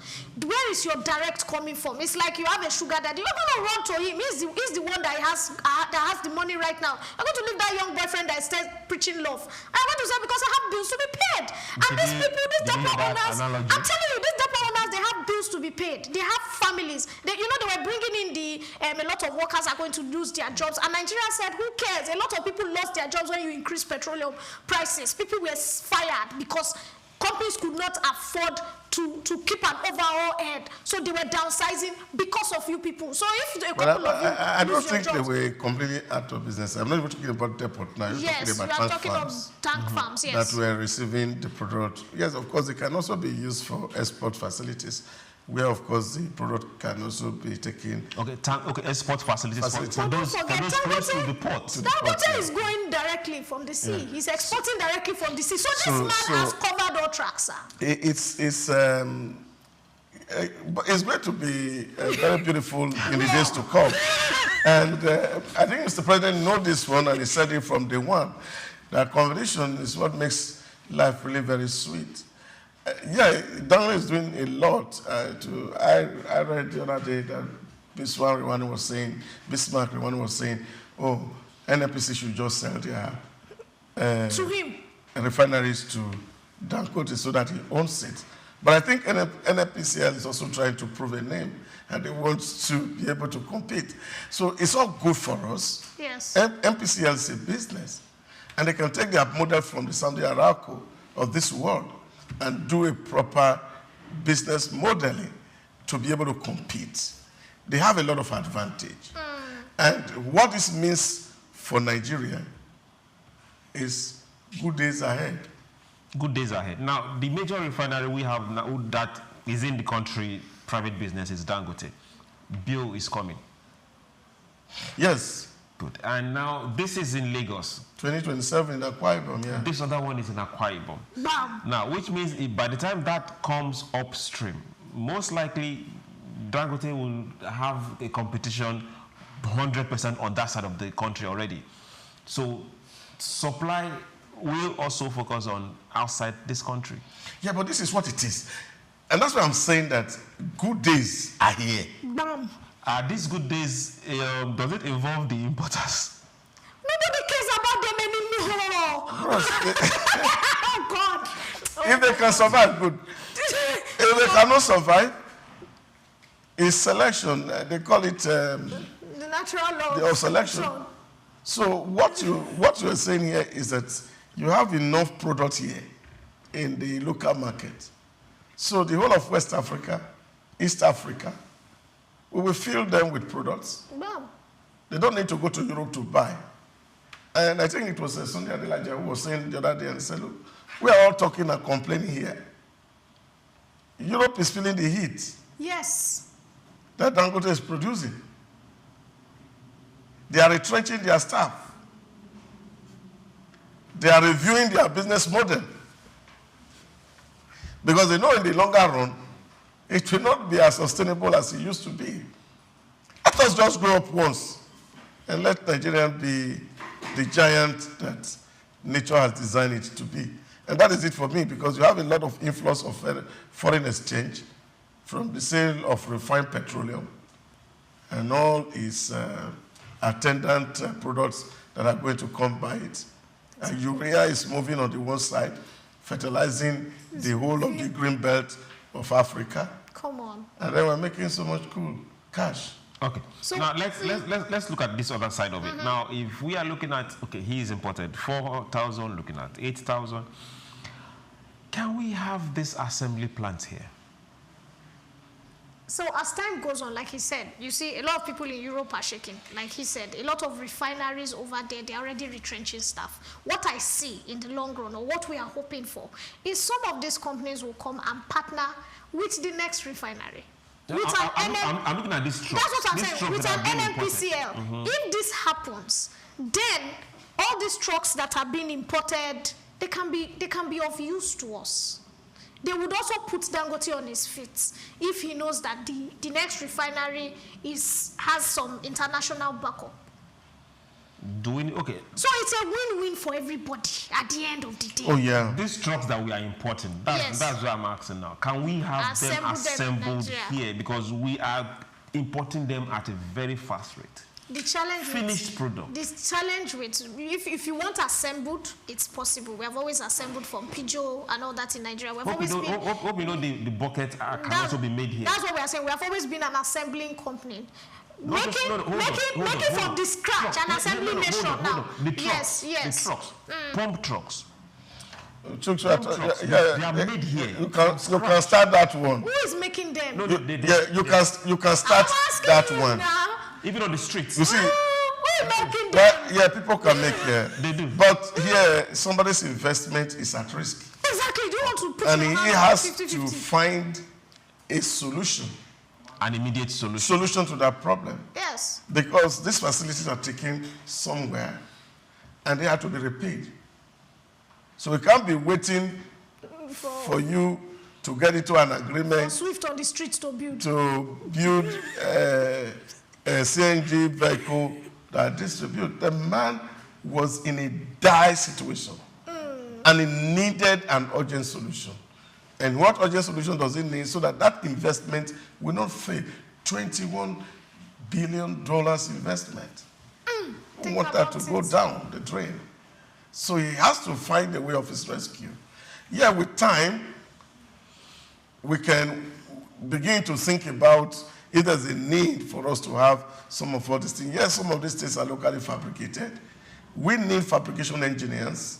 Where is your direct coming from? It's like you have a sugar daddy. You're going to run to him. He's the one that has the money right now. You're going to leave that young boyfriend that is preaching love. I'm going to say because I have bills to be paid. And these people, these depot owners, I'm telling you, these depot owners, they have bills to be paid. They have families. They were bringing in a lot of workers are going to lose their jobs. And Nigeria said, who cares? A lot of people lost their jobs when you increase petroleum prices. People were fired because companies could not afford to keep an overall head. So they were downsizing because of you people. So if a couple of you I don't lose your think jobs, they were completely out of business. I'm not even talking about depot now. yes, talking we about are talking about tank farms, yes. that were receiving the product. Yes, of course, they can also be used for export facilities, where, of course, the product can also be taken. Okay, export facilities. For those close to the port. Dangote is going directly from the sea. Yeah. He's exporting directly from the sea. So this man has covered all tracks, sir. It's going to be very beautiful in the days to come. And I think Mr. President knows this one, and he said it from day one, that competition is what makes life really very sweet. Yeah, Dangote is doing a lot. I read the other day that Bismarck was saying, oh, NNPC should just sell their to him refineries to Dangote so that he owns it. But I think NNPCL is also trying to prove a name, and they want to be able to compete. So it's all good for us. Yes. NPCL is a business, and they can take their model from the Saudi Aramco of this world and do a proper business modeling to be able to compete. They have a lot of advantage. And what this means for Nigeria is good days ahead. Good days ahead. Now, the major refinery we have now that is in the country, private business, is Dangote. Bill is coming. Yes. Good. And now this is in Lagos. 2027 in Akwa Ibom, yeah. This other one is in Akwa Ibom. Bam. Now, which means by the time that comes upstream, most likely Dangote will have a competition 100% on that side of the country already. So supply will also focus on outside this country. Yeah, but this is what it is. And that's why I'm saying that good days are here. Bam. Are these good days, does it involve the importers? Nobody cares about them anymore. Oh, God. If they can survive, good. If they cannot survive, it's selection. They call it the natural law of selection. So what you are saying here is that you have enough product here in the local market. So the whole of West Africa, East Africa, we will fill them with products. Wow. They don't need to go to Europe to buy. And I think it was Sunday Adelaja who was saying the other day and said, look, we are all talking and complaining here. Europe is feeling the heat. Yes. That Dangote is producing. They are retrenching their staff. They are reviewing their business model. Because they know in the longer run, it will not be as sustainable as it used to be. Let us just grow up once and let Nigeria be the giant that nature has designed it to be. And that is it for me, because you have a lot of influx of foreign exchange from the sale of refined petroleum and all its attendant products that are going to come by it. And urea is moving on the one side, fertilizing the whole of the green belt of Africa. Come on. And then we're making so much cool cash. Okay. So now let's look at this other side of it. Now, if we are looking at, okay, he is imported 4,000, looking at 8,000. Can we have this assembly plant here? So as time goes on, like he said, you see a lot of people in Europe are shaking. Like he said, a lot of refineries over there, they're already retrenching staff. What I see in the long run, or what we are hoping for, is some of these companies will come and partner with the next refinery. I'm looking at this truck. That's what I'm saying. With an NNPCL. If this happens, then all these trucks that are being imported, they can be of use to us. They would also put Dangote on his feet if he knows that the next refinery has some international backup. Okay. So it's a win-win for everybody at the end of the day. Oh, yeah. These trucks that we are importing, that's what I'm asking now. Can we have them assembled here? Because we are importing them at a very fast rate. The challenge finished product. This challenge with if you want assembled, it's possible. We have always assembled from Pijo and all that in Nigeria. Hope you know the bucket can also be made here. That's what we are saying. We have always been an assembling company. Making from the scratch an assembly nation now. The trucks, yes. The trucks, pump trucks. They are made here. You can start that one. Who is making them? No, you can start that one. Now. Even on the streets. You see, who is making them? Yeah, people can make here. They do. But here, somebody's investment is at risk. Exactly. Do you want to put and your he hand has 50-50? to find a solution. An immediate solution. Solution to that problem. Yes. Because these facilities are taken somewhere and they have to be repaid. So we can't be waiting for you to get into an agreement. Swift on the streets to build. To build a CNG vehicle that distribute. The man was in a dire situation. And he needed an urgent solution. And what urgent solution does it need so that that investment will not fail? $21 billion investment. We want that to go down the drain. So he has to find a way of his rescue. Yeah, with time, we can begin to think about if there's a need for us to have some of all these things. Yes, some of these things are locally fabricated. We need fabrication engineers.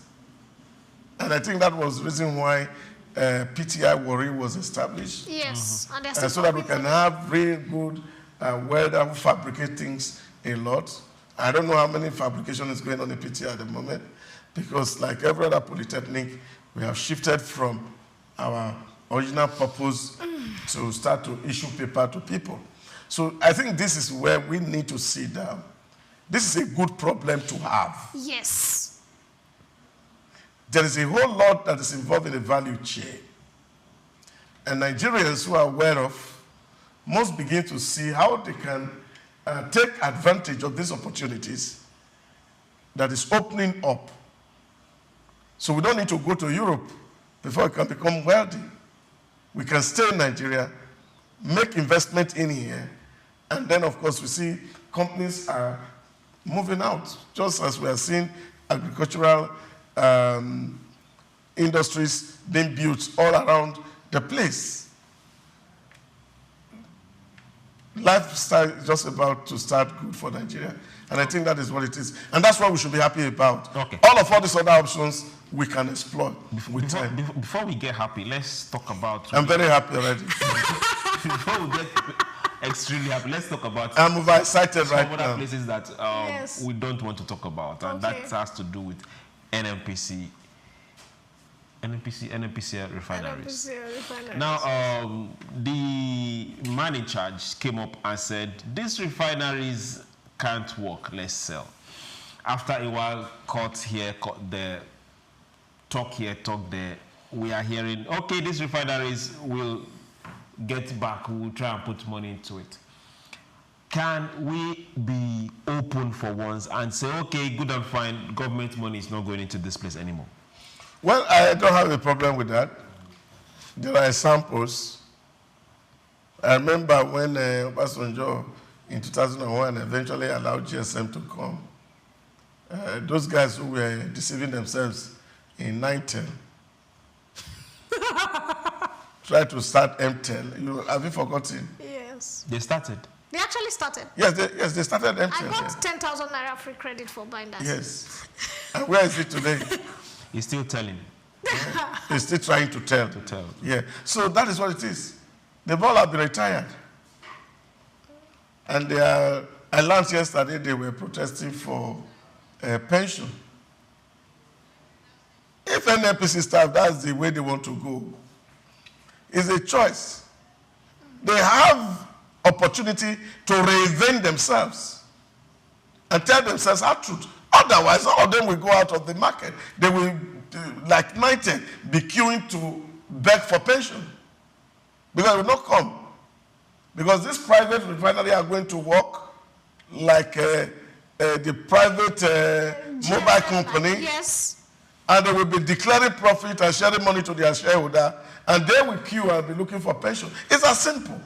And I think that was the reason why PTI Warri was established. Yes. And so that we can have really good welder who fabricate things a lot. I don't know how many fabrication is going on in PTI at the moment, because like every other polytechnic, we have shifted from our original purpose to start to issue paper to people. So I think this is where we need to sit down. This is a good problem to have. Yes. There is a whole lot that is involved in the value chain. And Nigerians who are aware of must begin to see how they can take advantage of these opportunities that is opening up. So we don't need to go to Europe before we can become wealthy. we can stay in Nigeria, make investment in here, and then, of course, we see companies are moving out, just as we are seeing agricultural industries being built all around the place. Lifestyle is just about to start good for Nigeria, and I think that is what it is. And that's what we should be happy about. Okay. All these other options we can explore with time. Before we get happy, let's talk about... I'm very happy already. Before we get extremely happy, let's talk about... I'm overexcited right now. Some other places that we don't want to talk about, and that has to do with NNPC refineries. Now, the man in charge came up and said, these refineries can't work, let's sell. After a while, court here, court there, talk here, talk there, we are hearing, okay, these refineries will get back, we'll try and put money into it. Can we be open for once and say, okay, good and fine, government money is not going into this place anymore? Well, I don't have a problem with that. There are examples. I remember when Obasanjo in 2001 eventually allowed GSM to come. Those guys who were deceiving themselves in 910 tried to start M10. Have you forgotten? Yes. They started. They actually started. Yes, they started M10. I got 10,000 naira free credit for buying that. Yes. And where is it today? He's still telling. He's still trying to tell. Yeah. So that is what it is. They've all have been retired. And I learned yesterday they were protesting for pension. If NNPC staff, that's the way they want to go. It's a choice. They have opportunity to reinvent themselves and tell themselves our truth. Otherwise, all of them will go out of the market. They will, like 90, be queuing to beg for pension. Because it will not come. Because this private refinery are going to work like the private mobile company. Yes. And they will be declaring profit and sharing money to their shareholder. And they will queue and be looking for pension. It's as simple.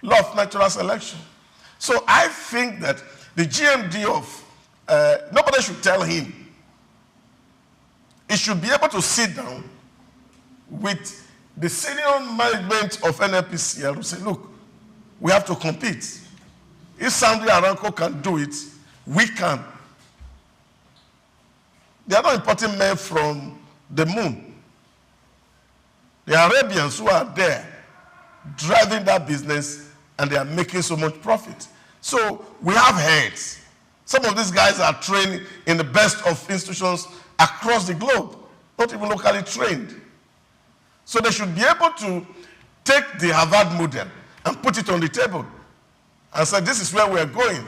Law of natural selection. So I think that the GMD of nobody should tell him. He should be able to sit down with the senior management of NNPC and say, look, we have to compete. If Saudi Aramco can do it, we can. They are not importing men from the moon. The Arabians who are there driving that business, and they are making so much profit. So we have heads. Some of these guys are trained in the best of institutions across the globe, not even locally trained. So they should be able to take the Harvard model and put it on the table and say, this is where we're going.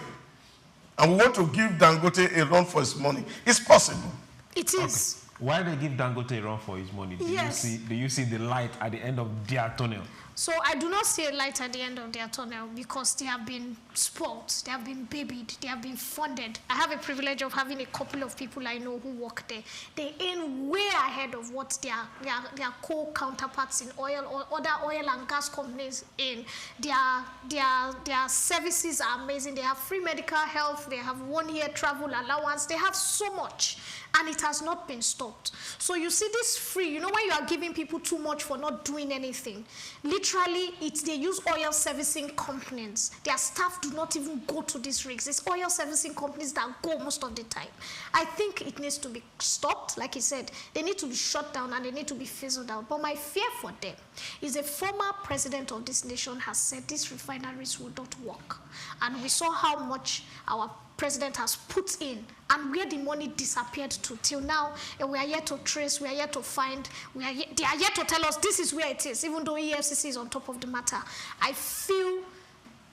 And we want to give Dangote a run for his money. It's possible. It is. Okay. Why they give Dangote a run for his money? Do you see the light at the end of their tunnel? So I do not see a light at the end of their tunnel because they have been spoiled, they have been babied, they have been funded. I have a privilege of having a couple of people I know who work there. They earn way ahead of what their co-counterparts in oil or other oil and gas companies in. Their services are amazing. They have free medical health, they have 1-year travel allowance, they have so much. And it has not been stopped. So you see this free, you know when you are giving people too much for not doing anything, literally they use oil servicing companies. Their staff do not even go to these rigs. It's oil servicing companies that go most of the time. I think it needs to be stopped. Like he said, they need to be shut down and they need to be fizzled out. But my fear for them is a former president of this nation has said these refineries will not work. And we saw how much our president has put in and where the money disappeared to till now. And we are yet to trace, we are yet to find, they are yet to tell us this is where it is, even though EFCC is on top of the matter. I feel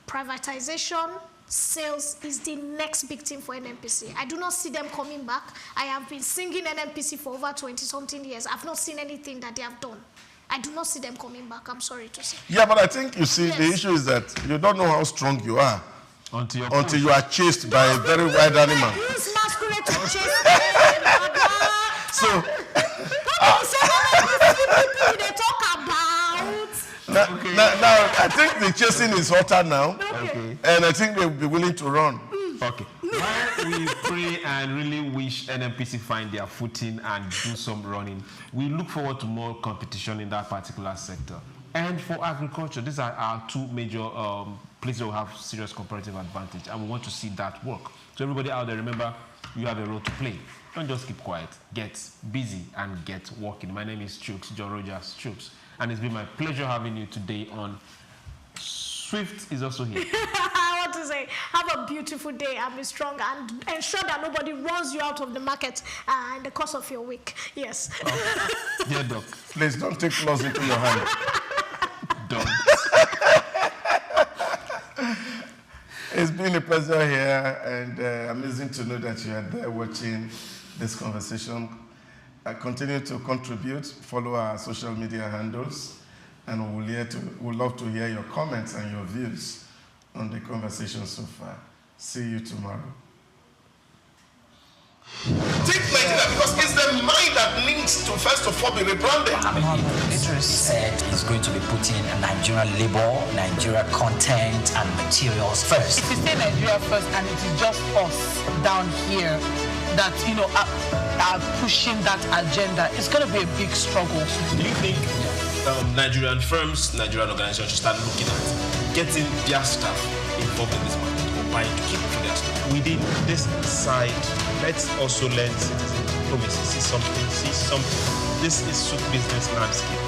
privatization, sales is the next big thing for NNPC. I do not see them coming back. I have been singing NNPC for over 20-something years. I've not seen anything that they have done. I do not see them coming back, I'm sorry to say. Yeah, but I think you see, the issue is that you don't know how strong you are until you are chased by a very wild animal. Use masquerade to chase So, they talk about Now, I think the chasing is hotter now. Okay. And I think they'll be willing to run. Okay. While we pray and really wish NNPC find their footing and do some running, we look forward to more competition in that particular sector. And for agriculture, these are our two major places that will have serious comparative advantage, and we want to see that work. So everybody out there, remember, you have a role to play. Don't just keep quiet. Get busy and get working. My name is SOUQ, John Rogers SOUQ, and it's been my pleasure having you today on. Swift is also here. I want to say, have a beautiful day and be strong and ensure that nobody runs you out of the market in the course of your week. Yes. Dear Doc. Please don't take laws into your hand. Don't. It's been a pleasure here, and amazing to know that you are there watching this conversation. Continue to contribute, follow our social media handles, and we'll love to hear your comments and your views on the conversation so far. See you tomorrow. Take Nigeria because it's the mind that needs to first of all be rebranded. Truce said is going to be putting Nigerian labor, Nigeria content and materials first. If you say Nigeria first and it is just us down here that, you know, are pushing that agenda, it's going to be a big struggle. Do you think Nigerian firms, Nigerian organizations should start looking at getting their staff involved in this market or buying to keep for their staff? Within this side, let's also learn citizen diplomacy. See something. This is SOUQ business landscape.